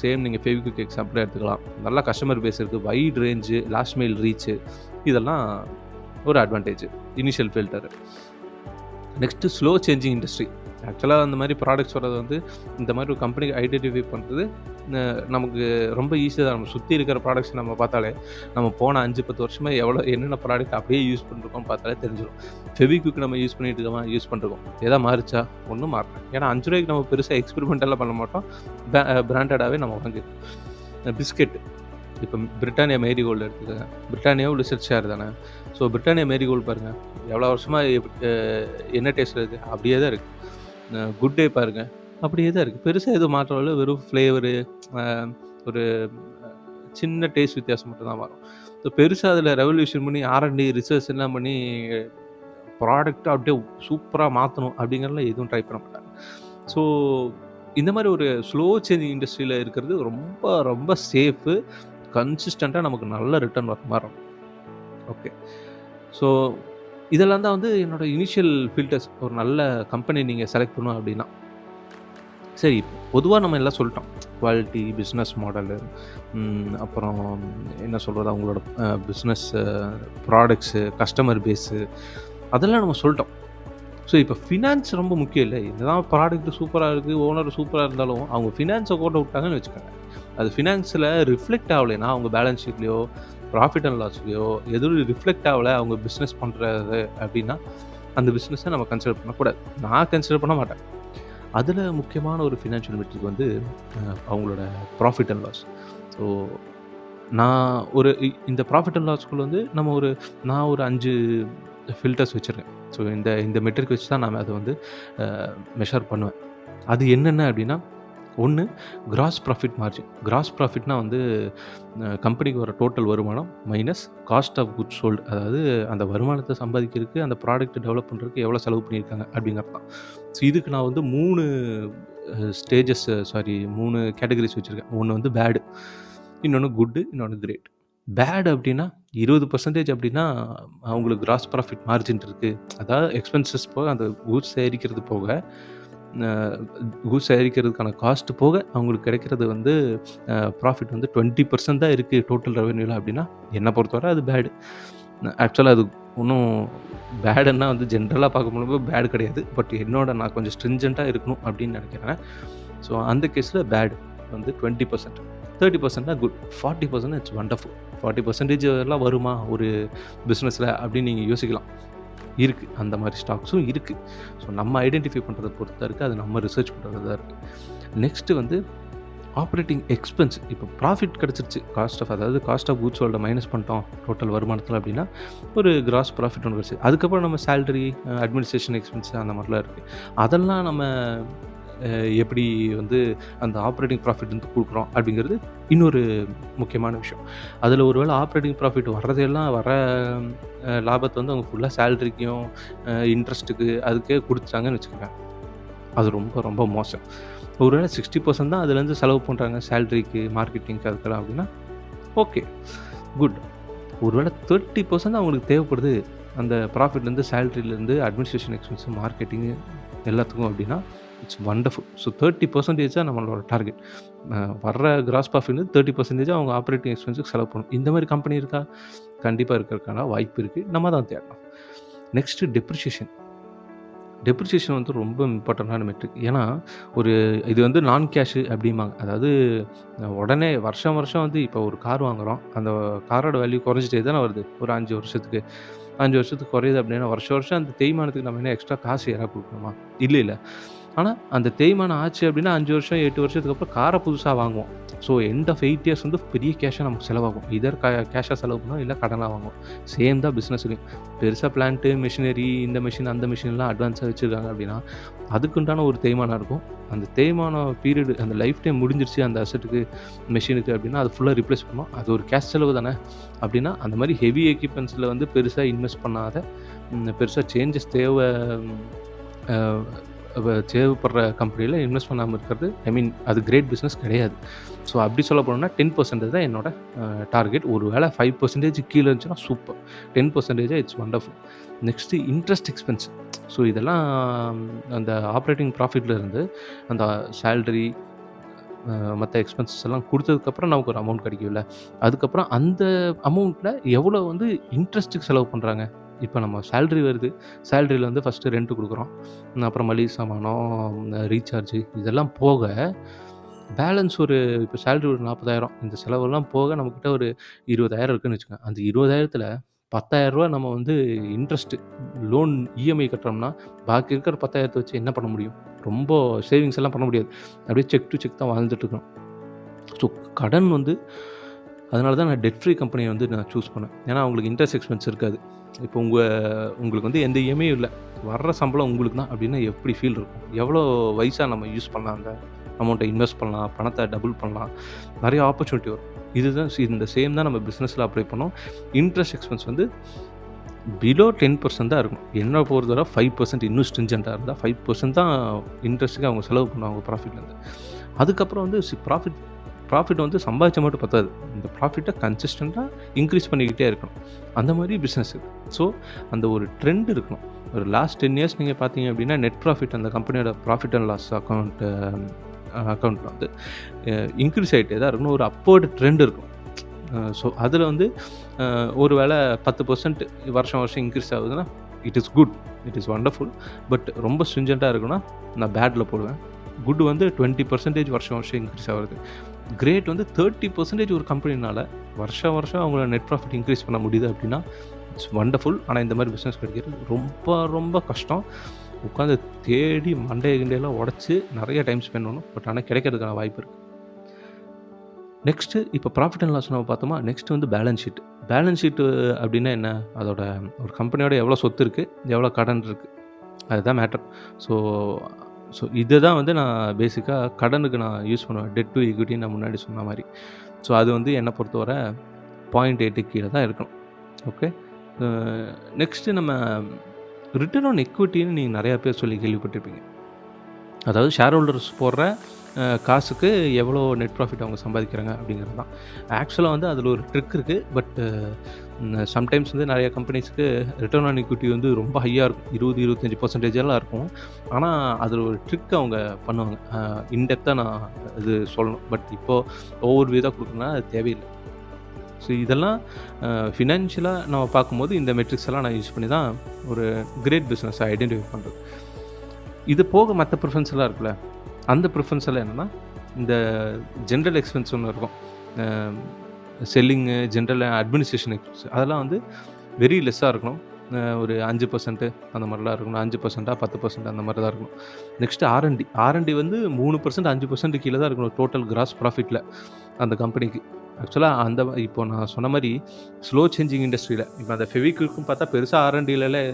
same நீங்க ஃபெவிக்விக் எக்ஸாம்பிளே எடுத்துக்கலாம். நல்லா கஸ்டமர் பேஸ் இருக்கு. Wide range, last mile reach இதெல்லாம் ஒரு advantage. Initial filter. Next slow changing industry. ஆக்சுவலா அந்த மாரி ப்ராடக்ட்ஸ் வர்றது வந்து இந்த மாரி ஒரு கம்பெனிக்கு ஐடென்டிஃபை பண்ணுறது நமக்கு ரொம்ப ஈஸியா தான். நம்ம சுத்தி இருக்கிற ப்ராடக்ட்ஸ் நம்ம பார்த்தாலே, நம்ம போன 5, 10 வருஷமா என்னென்ன ப்ராடக்ட் அப்படியே யூஸ் பண்ணிருக்கோம்னு பார்த்தாலே தெரிஞ்சிரும். ஃபெவிக்விக் நம்ம யூஸ் பண்ணிட்டு இருக்கோமா? யூஸ் பண்ணிருக்கோம். ஏதா மாறுச்சா? ஒண்ணும் மாறல. ஏன்னா ரூ. 5க்கு நம்ம பெருசா எக்ஸ்பெரிமென்ட்டெல்லாம் பண்ண மாட்டோம். பிராண்டடாவே நம்ம வாங்கிருக்கோம். பிஸ்கெட். இப்போ பிரிட்டானியா மேரிகோல்டு எடுத்துக்கங்க. பிரிட்டானியாவும் லிஸ்டட் ஷேர் தானே. ஸோ பிரிட்டானியா மேரிகோல்டு பாருங்க. எவ்வளோ வருஷமா என்ன டேஸ்ட்ல இருக்கு? அப்படியே தான் இருக்கு. குட் டே பாருங்க. அப்படியே தான் இருக்கு. பெருசா எதுவும் மாற்றம் இல்ல. வெறும் ஃப்ளேவரு, அ ஒரு சின்ன டேஸ்ட் வித்தியாசம் மட்டும் தான் மாறும். ஸோ பெருசா அதில ரெவல்யூஷன் பண்ணி ஆர்&டி ரிசர்ச் எல்லாம் பண்ணி ப்ராடக்ட்ட அப்படியே சூப்பரா மாத்தணும் அப்படிங்கிறதுலாம் எதுவும் ட்ரை பண்ண மாட்டாங்க. ஸோ இந்த மாரி ஒரு ஸ்லோ சேஞ்சிங் இண்டஸ்ட்ரியில இருக்கிறது ரொம்ப ரொம்ப சேஃபு. கன்சிஸ்டன்ட்டா நமக்கு நல்ல ரிட்டர்ன் வர மாரி இருக்கும். ஓகே. ஸோ இதெல்லாம் தான் வந்து என்னோட இனிஷியல் ஃபில்டர்ஸ். ஒரு நல்ல கம்பெனி நீங்க செலக்ட் பண்ணணும் அப்படின்னா. சரி, பொதுவா நம்ம எல்லாம் சொல்லிட்டோம். குவாலிட்டி, பிசினஸ் மாடலு, அப்புறம் என்ன சொல்றது, அவங்களோட பிசினஸ் ப்ராடக்ட்ஸு, கஸ்டமர் பேஸு அதெல்லாம் நம்ம சொல்லிட்டோம். ஸோ இப்போ ஃபினான்ஸ் ரொம்ப முக்கியம் இல்ல. என்னதான் ப்ராடக்ட் சூப்பரா இருக்கு, ஓனர் சூப்பரா இருந்தாலும், அவங்க ஃபினான்ஸ கோட்ட விட்டாங்கன்னு வச்சுக்கோங்க. அது ஃபினான்ஸ்ல ரிஃப்ளெக்ட் ஆவலைன்னா, அவங்க பேலன்ஸ் ஷீட்லயோ, ப்ராஃபிட் அண்ட் லாஸ்லயோ எதுவும் ரிஃப்ளெக்ட் ஆவல அவங்க பிசினஸ் பண்றது அப்படின்னா, அந்த பிசினஸ நம்ம கன்சிடர் பண்ணக்கூடாது. நான் கன்சிடர் பண்ண மாட்டேன். அதில முக்கியமான ஒரு ஃபினான்ஷியல் மெட்ரிக் வந்து அவங்களோட ப்ராஃபிட் அண்ட் லாஸ். ஸோ நான் ஒரு இந்த ப்ராஃபிட் அண்ட் லாஸ்க்குள்ள வந்து நான் ஒரு 5 ஃபில்டர்ஸ் வச்சிருக்கேன். ஸோ இந்த இந்த மெட்ரிக் வச்சு தான் நான் அத வந்து அ மெஷர் பண்ணுவேன். அது என்னென்ன அப்டின்னா, 1 கிராஸ் ப்ராஃபிட் மார்ஜின். கிராஸ் ப்ராஃபிட்னா வந்து கம்பெனிக்கு வர டோட்டல் வருமானம் minus cost of goods sold. அதாவது அந்த வருமானத்த சம்பாதிக்கிறதுக்கு, அந்த ப்ராடக்ட் டெவலப் பண்றதுக்கு எவ்வளோ செலவு பண்ணியிருக்காங்க அப்டிங்கிறது தான். ஸோ இதுக்கு நான் வந்து 3 3 கேட்டகரிஸ் வச்சிருக்கேன். ஒண்ணு வந்து பேட், இன்னொன்னு குட், இன்னொன்னு கிரேட். பேட் அப்டின்னா 20% அப்டின்னா அவங்களுக்கு கிராஸ் ப்ராஃபிட் மார்ஜின் இருக்கு. அதாவது எக்ஸ்பென்சஸ் போக அந்த கூட்ஸ் தயாரிக்கிறது போக, அ கூட்ஸ் தயாரிக்கிறதுக்கான காஸ்ட் போக அவங்களுக்கு கிடைக்கிறது வந்து ப்ராஃபிட் வந்து 20% தான் இருக்கு டோட்டல் ரெவென்யூல அப்டின்னா, என்ன பொறுத்தவரை அது பேட். ஆக்சுவலா அது ஒண்ணும் பேடுன்னா வந்து ஜென்ரலா பார்க்கும்போது பேட் கிடையாது. பட் நான் கொஞ்சம் ஸ்ட்ரிஞ்சன்ட்டா இருக்கணும் அப்படின்னு நினைக்கிறேன். ஸோ அந்த கேஸில பேட் வந்து 20%. 30% குட். 40% it's wonderful. 40% எல்லாம் வருமா ஒரு பிசினஸ்ல அப்படின்னு நீங்க யோசிக்கலாம். இருக்கு. அந்த மாரி ஸ்டாக்ஸும் இருக்கு. ஸோ நம்ம ஐடென்டிஃபை பண்றத பொறுத்து தான் இருக்கு. அது நம்ம ரிசர்ச் பண்றது தான் இருக்கு. நெக்ஸ்ட் வந்து ஆப்பரேட்டிங் எக்ஸ்பென்ஸ். இப்போ ப்ராஃபிட் கிடைச்சிருச்சு. அதாவது காஸ்ட் ஆஃப் கூட்ஸ் சோல்ட மைனஸ் பண்ணிட்டோம் டோட்டல் வருமானத்தில அப்படின்னா, ஒரு கிராஸ் ப்ராஃபிட் ஒண்ணு கிடைச்சுது. அதுக்கப்புறம் நம்ம சேலரி, அட்மினிஸ்ட்ரேஷன் எக்ஸ்பென்ஸ் அந்த மாரிலாம் இருக்கு. அதெல்லாம் நம்ம அ எப்படி வந்து அந்த ஆப்பரேட்டிங் ப்ராஃபிட் வந்து குடுக்குறோம் அப்படிங்கிறது இன்னொரு முக்கியமான விஷயம். அதில ஒரு வேள ஆப்பரேட்டிங் ப்ராஃபிட் வர்றதெல்லாம் லாபத்த வந்து அவங்க ஃபுல்லா சேலரிக்கும், இன்ட்ரெஸ்ட்டுக்கு அதுக்கே குடுத்துட்டாங்கன்னு வச்சுக்கோங்க. அது ரொம்ப ரொம்ப மோசம். ஒருவேளை 60% தான் அதுலேருந்து செலவு பண்றாங்க சேலரிக்கு, மார்க்கெட்டிங்க்கு அதுக்கெல்லாம் அப்படின்னா, ஓகே, குட். ஒருவேளை 30% அவங்களுக்கு தேவைப்படுது. அந்த ப்ராஃபிட்லேருந்து, சேலரிலேருந்து, அட்மினிஸ்ட்ரேஷன் எக்ஸ்பென்ஸ், மார்க்கெட்டிங் எல்லாத்துக்கும் அப்படின்னா, இட்ஸ் வண்டர்ஃபுல். ஸோ 30% தான் நம்மளோட டார்கெட். வர்ற கிராஸ் ப்ராஃபிட்லேருந்து 30% அவங்க ஆப்பரேட்டிங் எக்ஸ்பென்ஸுக்கு செலவு பண்ணணும். இந்த மாரி கம்பெனி இருக்கா? கண்டிப்பா இருக்கறதுக்கான வாய்ப்பு இருக்கு. நம்ம தான் தேடணும். நெக்ஸ்ட்டு டெப்ரிசியேஷன் வந்து ரொம்ப இம்பார்ட்டன்ட்டான மெட்ரிக். ஏன்னா, இது வந்து நான் கேஷ் அப்படிம்பாங்க. அதாவது உடனே வருஷம் வருஷம் வந்து இப்போ ஒரு கார் வாங்குறோம். அந்த காரோட வேல்யூ குறைஞ்சிட்டே தானே வருது. ஒரு 5 வருஷத்துக்கு. 5 வருஷத்துக்கு குறையுது அப்படின்னா, வருஷம் வருஷம் அந்த தேய்மானத்துக்கு நம்ம என்ன எக்ஸ்ட்ரா காசு யாராவது குடுக்கணுமா? இல்லைல்ல. ஆனா, அந்த தேய்மானம் ஆச்சு அப்படின்னா 5 வருஷம், 8 வருஷத்துக்கு அப்புறம் கார புதுசா வாங்குவோம். ஸோ எண்ட் ஆஃப் 8 இயர்ஸ் வந்து பெரிய கேஷா நமக்கு செலவாகும். இதர் கேஷா செலவு பண்ணுவோம், இல்ல கடனா வாங்குவோம். சேம் தான் பிசினஸ்லயும். பெருசா பிளான்ட், மெஷினரி, இந்த மெஷின், அந்த மெஷின்லாம் அட்வான்ஸா வச்சிருக்காங்க அப்படின்னா, அதுக்குண்டான ஒரு தேய்மானம் இருக்கும். அந்த தேய்மானம் பீரியட் அந்த லைஃப் டைம் முடிஞ்சிருச்சு அந்த அசெட்டுக்கு, மெஷினுக்கு அப்படின்னா, அது ஃபுல்லா ரீப்ளேஸ் பண்ணணும். அது ஒரு கேஷ் செலவு தானே! அப்படின்னா, அந்த மாரி ஹெவி எக்யூப்மென்ட்ஸ்ல வந்து பெருசா இன்வெஸ்ட் பண்ணாத, பெருசா சேஞ்சஸ் அ தேவைப்படுற கம்பெனில இன்வெஸ்ட் பண்ணாம இருக்கிறது, அது கிரேட் பிசினஸ் கிடையாது. ஸோ அப்படி சொல்ல போனோம்னா 10% தான் என்னோட டார்கெட். ஒரு வேள 5% கீழ இருந்துச்சுன்னா super. 10% it's wonderful. Next interest expense. So இதெல்லாம் அந்த ஆப்பரேட்டிங் ப்ராஃபிட்ல இருந்து அந்த சேலரி, மத்த எக்ஸ்பென்சஸ் எல்லாம் குடுத்ததுக்கப்புறம் நமக்கு ஒரு அமௌண்ட் கிடைக்கும்ல. அதுக்கப்புறம் அந்த அமௌண்ட்ல எவ்வளோ வந்து இன்ட்ரெஸ்ட்டுக்கு செலவு பண்றாங்க. இப்ப நம்ம சேலரி வருது. சேலரில வந்து ஃபர்ஸ்ட்டு ரென்ட் குடுக்குறோம். அப்புறம் மளிகை சாமானம், ரீசார்ஜ் இதெல்லாம் போக பேலன்ஸ் இப்ப சேலரி ஒரு 40,000 இந்த செலவெல்லாம் போக நம்மகிட்ட ஒரு 20,000 இருக்குன்னு வச்சுக்கோங்க. அந்த 20,000த்துல ரூ. 10,000 நம்ம வந்து இன்ட்ரெஸ்ட் லோன் இஎம்ஐ கட்டுறோம்னா, பாக்கி இருக்கிற 10,000த்த வச்சு என்ன பண்ண முடியும்? ரொம்ப சேவிங்ஸ் எல்லாம் பண்ண முடியாது. அப்படியே செக் டூ செக் தான் வாழ்ந்துட்டு இருக்கணும். ஸோ கடன் வந்து அதனால தான் நான் டெட் ஃப்ரீ கம்பெனிய வந்து நான் சூஸ் பண்ணேன். ஏன்னா, உங்களுக்கு இன்ட்ரெஸ்ட் எக்ஸ்பென்ஸ் இருக்காது. இப்போ உங்களுக்கு வந்து எந்த இஎம்ஐயும் இல்ல. வர்ற சம்பளம் உங்களுக்கு தான் அப்படின்னா எப்படி ஃபீல் இருக்கும்? எவ்வளோ வயசா நம்ம யூஸ் பண்ணலாம் அந்த அமௌண்ட்ட இன்வெஸ்ட் பண்ணலாம், பணத்த டபுள் பண்ணலாம். நெறைய ஆப்பர்ச்சுனிட்டி வரும். இந்த சேம் தான் நம்ம பிசினஸ்ல அப்ளை பண்ணோம். இன்ட்ரெஸ்ட் எக்ஸ்பென்ஸ் வந்து பிலோ 10% தான் இருக்கும். என்ன பொறுத்தவரை 5% இன்னும் ஸ்ட்ரிஞ்சன்ட்டா இருந்தா 5% தான் இன்ட்ரெஸ்ட்டுக்கு அவங்க செலவு பண்ணுவாங்க ப்ராஃபிட்லேருந்து. அதுக்கப்புறம் வந்து ப்ராஃபிட் வந்து சம்பாதிச்சா மட்டும் பத்தாது. இந்த ப்ராஃபிட்ட கன்சிஸ்டன்ட்டா இன்க்ரீஸ் பண்ணிக்கிட்டே இருக்கணும். அந்த மாரி பிசினஸ் இது. ஸோ அந்த ஒரு ட்ரெண்ட் இருக்கணும். ஒரு லாஸ்ட் 10 இயர்ஸ் நீங்க பார்த்தீங்க அப்படின்னா, நெட் ப்ராஃபிட் அந்த கம்பெனியோட ப்ராஃபிட் அண்ட் லாஸ் அக்கவுண்ட்ல வந்து இன்க்ரீஸ் ஆயிட்டே தான் இருக்கணும். ஒரு அப்வர்ட் ட்ரெண்ட் இருக்கும். ஸோ அதில வந்து ஒரு வேள 10% வருஷம் வருஷம் இன்க்ரீஸ் ஆகுதுன்னா, it is good. It is wonderful. But ரொம்ப ஸ்ட்ரிஞ்சன்ட்டா இருக்குன்னா, நான் பேட்ல போடுவேன். குட் வந்து 20% வருஷம் வருஷம் இன்க்ரீஸ் ஆகுது. கிரேட் வந்து 30% ஒரு கம்பெனினால வருஷம் வருஷம் அவங்களோட நெட் ப்ராஃபிட் இன்க்ரீஸ் பண்ண முடியுது அப்படின்னா, இட்ஸ் வண்டர்ஃபுல். ஆனா இந்த மாரி பிசினஸ் கிடைக்கிறது ரொம்ப ரொம்ப கஷ்டம். உட்காந்து தேடி மண்டைய கிண்டையெல்லாம் உடைச்சு நெறைய டைம் ஸ்பெண்ட் பண்ணணும். பட் ஆனா கிடைக்கிறதுக்கான வாய்ப்பு இருக்கு. நெக்ஸ்ட்டு இப்போ ப்ராஃபிட் அண்ட் லாஸ் நம்ம பார்த்தோமா, நெக்ஸ்ட் வந்து பேலன்ஸ் ஷீட். பேலன்ஸ் ஷீட்டு அப்படின்னா என்ன? அதோட ஒரு கம்பெனியோட எவ்வளோ சொத்து இருக்கு? எவ்வளோ கடன் இருக்கு? அதுதான் மேட்டர். ஸோ ஸோ இத தான் வந்து நான் பேசிக்கா கடனுக்கு நான் யூஸ் பண்ணுவேன். டெட் டூ ஈக்விட்டின்னு நான் முன்னாடி சொன்ன மாரி. ஸோ அது வந்து என்ன பொறுத்தவர 0.8க்கு கீழ தான் இருக்கணும். ஓகே. அ நெக்ஸ்ட்டு நம்ம ரிட்டர்ன் ஆன் எக்விட்டின்னு நீங்க நெறைய பேர் சொல்லி கேள்விப்பட்டிருப்பீங்க. அதாவது ஷேர் ஹோல்டர்ஸ் போடுற காசுக்கு எவ்வளோ நெட் ப்ராஃபிட் அவங்க சம்பாதிக்கிறாங்க அப்படிங்கிறது தான். ஆக்சுவலா வந்து அதில ஒரு ட்ரிக் இருக்கு. பட் சம்டைம்ஸ் வந்து நெறைய கம்பெனிஸ்க்கு ரிட்டர்ன் ஆன் ஈக்விட்டி வந்து ரொம்ப ஹையா இருக்கும். 20, 25% இருக்கும். ஆனா, அதில ஒரு ட்ரிக் அவங்க பண்ணுவாங்க. இன் டெப்த்தா நான் இது சொல்லணும். பட் இப்போ ஒவ்வொரு விதா குடுக்கணும்னா அது தேவையில்ல. ஸோ இதெல்லாம் ஃபினான்ஷியலா நம்ம பார்க்கும்போது இந்த மெட்ரிக்ஸ் எல்லாம் நான் யூஸ் பண்ணி தான் ஒரு கிரேட் பிஸ்னஸை ஐடென்டிஃபை பண்ணுறது. இது போக மற்ற ப்ரிஃபரன்ஸ் எல்லாம் இருக்குல்ல, அந்த ப்ரிஃபரன்ஸ் எல்லாம் என்னென்னா, இந்த ஜென்ரல் எக்ஸ்பென்ஸ் ஒன்று இருக்கும், செல்லிங்கு, ஜென்ரல் அட்மினிஸ்ட்ரேஷன் எக்ஸ்பென்ஸ், அதெல்லாம் வந்து வெரி லெஸ்ஸாக இருக்கணும். ஒரு 5% அந்த மாதிரிலாம் இருக்கணும். 5%, 10% அந்த மாதிரி தான் இருக்கணும். நெக்ஸ்ட்டு ஆர்என்டி வந்து 3%, 5% கீழே தான் இருக்கணும் டோட்டல் கிராஸ் ப்ராஃபிட்டில் அந்த கம்பெனிக்கு. ஆக்சுவலாக அந்த இப்போ நான் சொன்ன மாதிரி ஸ்லோ சேஞ்சிங் இண்டஸ்ட்ரியில் இப்போ அந்த ஃபெவிக்விக்கும் பார்த்தா பெருசாக ஆர்என்டிலலாம்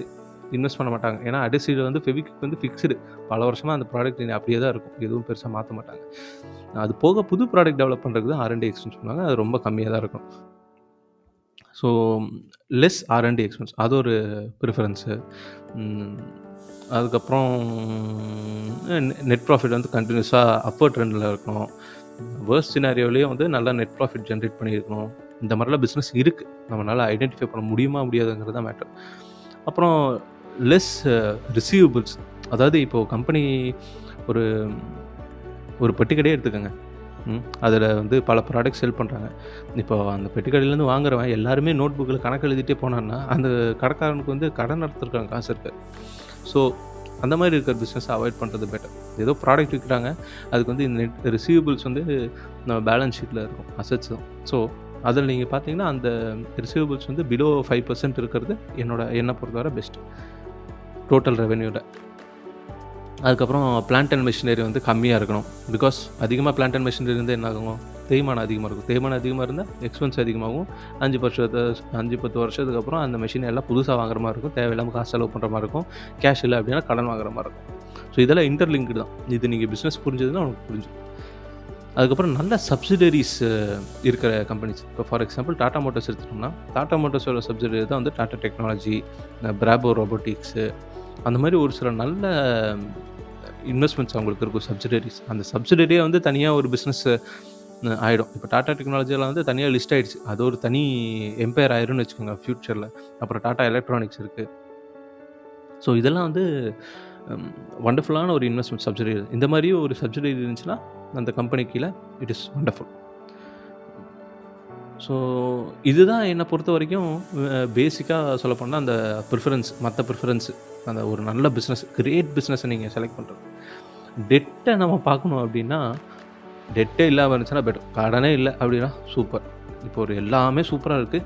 இன்வெஸ்ட் பண்ண மாட்டாங்க. ஏன்னா அடிசைடில் வந்து ஃபெவிக்விக் வந்து ஃபிக்ஸ்டு, பல வருஷமாக அந்த ப்ராடக்ட் அப்படியே தான் இருக்கும், எதுவும் பெருசாக மாற்ற மாட்டாங்க. அது போக புது ப்ராடக்ட் டெவலப் பண்ணுறதுக்கு தான் ஆர்என்டி எக்ஸ்பென்ஸ் பண்ணுவாங்க, அது ரொம்ப கம்மியாக தான் இருக்கும். ஸோ லெஸ் ஆர்என்டி எக்ஸ்பென்ஸ் அது ஒரு ப்ரிஃபரன்ஸு. அதுக்கப்புறம் நெட் ப்ராஃபிட் வந்து கண்டினியூஸாக அப்பர் ட்ரெண்டில் இருக்கணும். வேர்ஸ்ட் சினாரியோலேயே வந்து நல்லா நெட் ப்ராஃபிட் ஜென்ரேட் பண்ணியிருக்கணும். இந்த மாதிரிலாம் பிஸ்னஸ் இருக்குது, நம்மளால் ஐடென்டிஃபை பண்ண முடியுமா முடியாதுங்கிறது தான் மேட்டர். அப்புறம் லெஸ் ரிசீவபிள்ஸ், அதாவது இப்போது கம்பெனி ஒரு ஒரு பெட்டி கடையே எடுத்துக்கோங்க. அதில் வந்து பல ப்ராடக்ட் செல் பண்ணுறாங்க. இப்போ அந்த பெட்டி கடையிலேருந்து வாங்குறவன் எல்லாருமே நோட் புக்கில் கணக்கு எழுதிட்டே போனான்னா அந்த கடைக்காரனுக்கு வந்து கடன் நடத்துறதுக்கான காசு இருக்குது. ஸோ அந்த மாதிரி இருக்கிற பிஸ்னஸை அவாய்ட் பண்ணுறது பெட்டர். ஏதோ ப்ராடக்ட் விற்கிறாங்க, அதுக்கு வந்து இந்த நெட் ரிசீவபிள்ஸ் வந்து நம்ம பேலன்ஸ் ஷீட்டில் இருக்கும், அசட்ஸ் தான். ஸோ அதில் நீங்கள் பார்த்தீங்கன்னா அந்த ரிசீவபிள்ஸ் வந்து பிலோ 5% இருக்கிறது என்னை பொறுத்தவரை பெஸ்ட்டு டோட்டல் ரெவென்யூவில். அதுக்கப்புறம் பிளான்ட் அண்ட் மெஷினரி வந்து கம்மியாக இருக்கணும். பிகாஸ் அதிகமாக பிளான்ட் அண்ட் மெஷினரி இருந்தால் என்ன ஆகும், தேய்மானம் அதிகமாக இருக்கும். தேய்மானம் அதிகமாக இருந்தால் எக்ஸ்பென்ஸ் அதிகமாகும். 5-10 வருஷத்துக்கு அப்புறம் அந்த மெஷின் எல்லாம் புதுசாக வாங்குற மாதிரி இருக்கும், தேவையில்லாமல் காசு செலவு பண்ணுற மாதிரி இருக்கும், கேஷ் இல்லை அப்படின்னா கடன் வாங்குற மாதிரி இருக்கும். ஸோ இதெல்லாம் இன்டர்லிங்க்டு தான். இது நீங்கள் பிஸ்னஸ் புரிஞ்சதுன்னா உனக்கு புரிஞ்சுக்கும். அதுக்கப்புறம் நல்ல சப்சிடரிஸ் இருக்கிற கம்பெனிஸ், இப்போ ஃபார் எக்ஸாம்பிள் டாடா மோட்டர்ஸ் எடுத்துட்டோம்னா, டாடா மோட்டர்ஸோட சப்சிடரி தான் வந்து டாடா டெக்னாலஜி, பிராபோ ரோபோட்டிக்ஸு, அந்த மாதிரி ஒரு சில நல்ல இன்வெஸ்ட்மெண்ட்ஸ் அவங்களுக்கு இருக்கும் சப்சிடரிஸ். அந்த சப்சிடரியே வந்து தனியாக ஒரு பிஸ்னஸ் ஆகிடும். இப்போ டாடா டெக்னாலஜியெல்லாம் வந்து தனியாக லிஸ்ட் ஆகிடுச்சு, அது ஒரு தனி எம்பையர் ஆயிரும்னு வச்சுக்கோங்க ஃப்யூச்சரில். அப்புறம் டாடா எலக்ட்ரானிக்ஸ் இருக்குது. ஸோ இதெல்லாம் வந்து வண்டர்ஃபுல்லான ஒரு இன்வெஸ்ட்மெண்ட் சப்சிடரி. இந்த மாதிரி ஒரு சப்சிடரி இருந்துச்சுன்னா அந்த கம்பெனி கீழே இட் இஸ் வண்டர்ஃபுல். ஸோ இதுதான் என்னை பொறுத்த வரைக்கும் பேசிக்காக சொல்லப்போனால் அந்த ப்ரிஃபரன்ஸ், மற்ற ப்ரிஃபரன்ஸு, அந்த ஒரு நல்ல பிஸ்னஸ், கிரேட் பிஸ்னஸை நீங்கள் செலக்ட் பண்ணுறது. டெட்டை நம்ம பார்க்கணும் அப்படின்னா, டெட்டே இல்லாமல் இருந்துச்சுன்னா பெட்டர். கடனே இல்லை அப்படின்னா சூப்பர். இப்போ ஒரு எல்லாமே சூப்பராக இருக்குது,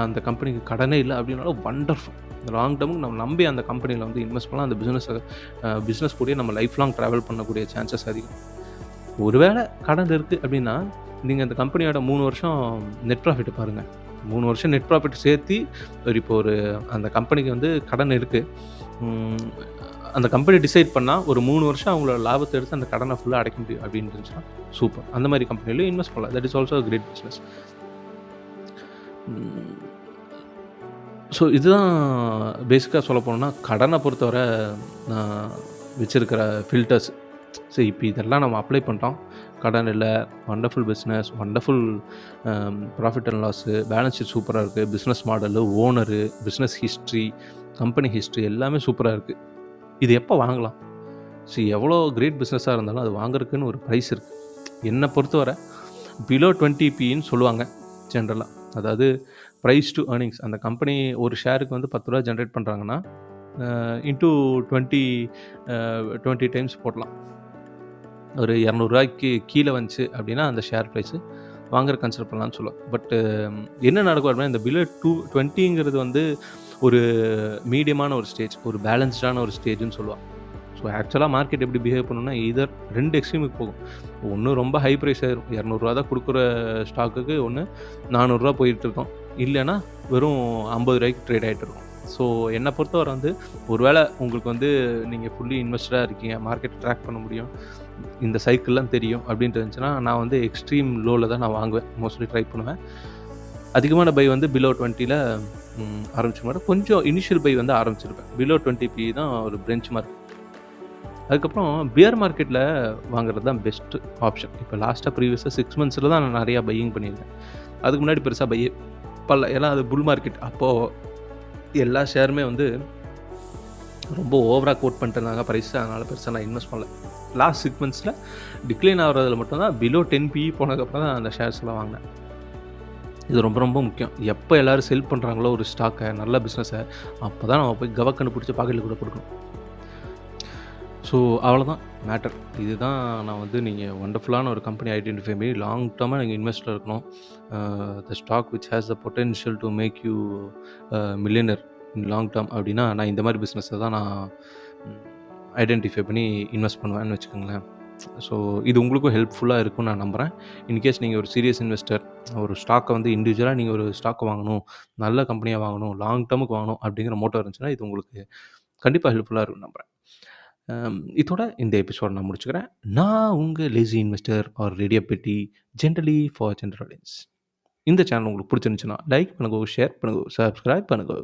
அந்த கம்பெனிக்கு கடனே இல்லை அப்படின்னாலும் வண்டர்ஃபுல். லாங் டேர்முக்கு நம்ம நம்பி அந்த கம்பெனியில் வந்து இன்வெஸ்ட் பண்ணலாம். அந்த பிஸ்னஸ் கூடயே நம்ம லைஃப் லாங் ட்ராவல் பண்ணக்கூடிய சான்சஸ் அதிகம். ஒருவேளை கடன் இருக்குது அப்படின்னா நீங்கள் அந்த கம்பெனியோட 3 வருஷம் நெட் ப்ராஃபிட்டை பாருங்கள். 3 வருஷம் நெட் ப்ராஃபிட் சேர்த்து இப்போ ஒரு அந்த கம்பெனிக்கு வந்து கடன் இருக்குது, அந்த கம்பெனி டிசைட் பண்ணால் ஒரு 3 வருஷம் அவங்களோட லாபத்தை எடுத்து அந்த கடனை ஃபுல்லாக அடைக்க முடியும் அப்படின்னு இருந்துச்சுன்னா சூப்பர். அந்த மாதிரி கம்பெனிலையும் இன்வெஸ்ட் பண்ணலாம். That is also great business. So இதுதான் பேசிக்காக சொல்ல போனோம்னா கடனை பொறுத்தவரை நான் வச்சுருக்கிற ஃபில்டர்ஸ். சரி, இப்போ இதெல்லாம் நம்ம அப்ளை பண்ணிட்டோம், கடன் இல்லை, wonderful business, wonderful profit and loss, balance sheet சூப்பராக இருக்குது, business model, owner, business history, company history எல்லாமே சூப்பராக இருக்குது. இது எப்போ வாங்கலாம்? சரி, எவ்வளோ கிரேட் பிஸ்னஸாக இருந்தாலும் அது வாங்குறதுக்குன்னு ஒரு ப்ரைஸ் இருக்குது. என்னை பொறுத்தவரை பிலோ 20P சொல்லுவாங்க ஜென்ரலாக. அதாவது ப்ரைஸ் டு ஏர்னிங்ஸ். அந்த கம்பெனி ஒரு ஷேருக்கு வந்து 10 ரூபா ஜென்ரேட் பண்ணுறாங்கன்னா இன்ட்டு 20 டைம்ஸ் போடலாம். ஒரு 200 ரூபாய்க்கு கீழே வந்துச்சு அப்படின்னா அந்த ஷேர் ப்ரைஸு வாங்குற கன்சிடர் பண்ணலான்னு சொல்லுவோம். பட் என்ன நடக்கும் அப்படின்னா, இந்த பிலோ 20ங்கிறது வந்து ஒரு மீடியமான ஒரு ஸ்டேஜ், ஒரு பேலன்ஸ்டான ஒரு ஸ்டேஜ்னு சொல்லுவாள். ஸோ ஆக்சுவலாக மார்க்கெட் எப்படி பிஹேவ் பண்ணணும்னா, இதர் 2 எக்ஸ்ட்ரீமுக்கு போகும். ஒன்று ரொம்ப ஹை ப்ரைஸ் ஆயிரும், 200 தான் கொடுக்குற ஸ்டாக்குக்கு ஒன்று 400 போயிட்டுருக்கோம், இல்லைன்னா வெறும் 50 ரூபாய்க்கு ட்ரேட் ஆகிட்டு இருக்கும். ஸோ என்னை பொறுத்தவரை வந்து ஒருவேளை உங்களுக்கு வந்து நீங்கள் ஃபுல்லி இன்வெஸ்டடாக இருக்கீங்க, மார்க்கெட் ட்ராக் பண்ண முடியும், இந்த சைக்கிள்லாம் தெரியும் அப்படின்ட்டு இருந்துச்சுன்னா, நான் வந்து எக்ஸ்ட்ரீம் லோவில் தான் நான் வாங்குவேன், மோஸ்ட்லி ட்ரை பண்ணுவேன். அதிகமான பை வந்து பிலோ 20ல் ஆரம்பிச்ச மாதிரி கொஞ்சம் இனிஷியல் பை வந்து ஆரம்பிச்சிருப்பேன். பிலோ 20P தான் ஒரு பெஞ்ச் மார்க். அதுக்கப்புறம் பியர் மார்க்கெட்டில் வாங்குறது தான் பெஸ்ட்டு ஆப்ஷன். இப்போ லாஸ்ட்டாக ப்ரீவியஸாக 6 மந்த்ஸில் தான் நான் நிறையா பையிங் பண்ணியிருக்கேன். அதுக்கு முன்னாடி பெருசாக பையே பண்ணல, ஏன்னா அது புல் மார்க்கெட். அப்போது எல்லா ஷேருமே வந்து ரொம்ப ஓவராக கோட் பண்ணிட்டு இருந்தாங்க ப்ரைஸ், அதனால் பெருசாக நான் இன்வெஸ்ட் பண்ணல. லாஸ்ட் 6 மந்த்ஸில் டிக்ளைன் ஆகிறதுல மட்டும்தான் பிலோ 10P போனதுக்கப்புறம் தான் அந்த ஷேர்ஸ்லாம் வாங்கினேன். இது ரொம்ப ரொம்ப முக்கியம். எப்ப எல்லாரும் செல் பண்றாங்களோ ஒரு ஸ்டாக்க, நல்ல பிசினஸ, அப்ப தான் நம்ம போய் கவக்கன்னு புடிச்சு பாக்கெட்ல கூட குடுக்கணும். ஸோ அவ்வளோதான் மேட்டர். இதுதான் நான் வந்து நீங்க வண்டர்ஃபுல்லான ஒரு கம்பெனி ஐடென்டிஃபை பண்ணி லாங் டர்மா நீங்க இன்வெஸ்டரா இருக்கணும். The stock which has the potential to make you millionaire in long term அப்டின்னா, நான் இந்த மாரி பிசினஸ தான் நான் ம் ஐடென்டிஃபை பண்ணி இன்வெஸ்ட் பண்ணுவேன்னு வச்சுக்கோங்களேன். ஸோ இது உங்களுக்கும் ஹெல்ப்ஃபுல்லா இருக்கும்னு நான் நம்புறேன். இன்கேஸ் நீங்க ஒரு சீரியஸ் இன்வெஸ்டர், ஒரு ஸ்டாக்க வந்து இண்டிவிஜுவலா நீங்க ஒரு ஸ்டாக்க வாங்கணும், நல்ல கம்பெனியா வாங்கணும், லாங் டர்முக்கு வாங்கணும் அப்டிங்கிற மோட்டோ இருந்துச்சுன்னா, இது உங்களுக்கு கண்டிப்பா ஹெல்ப்ஃபுல்லா இருக்கும்னு நம்புறேன். இதோட இந்த எபிசோட நான் முடிச்சுக்கிறேன். நான் உங்க லேசி இன்வெஸ்டர் ஆர் ரேடியோ பெட்டி ஜென்ரலி ஃபார் ஜென்ரல் ஆடியன்ஸ். இந்த சேனல் உங்களுக்கு பிடிச்சிருந்துச்சுன்னா லைக் பண்ணுங்க, ஷேர் பண்ணுங்க, சப்ஸ்கிரைப் பண்ணுங்க.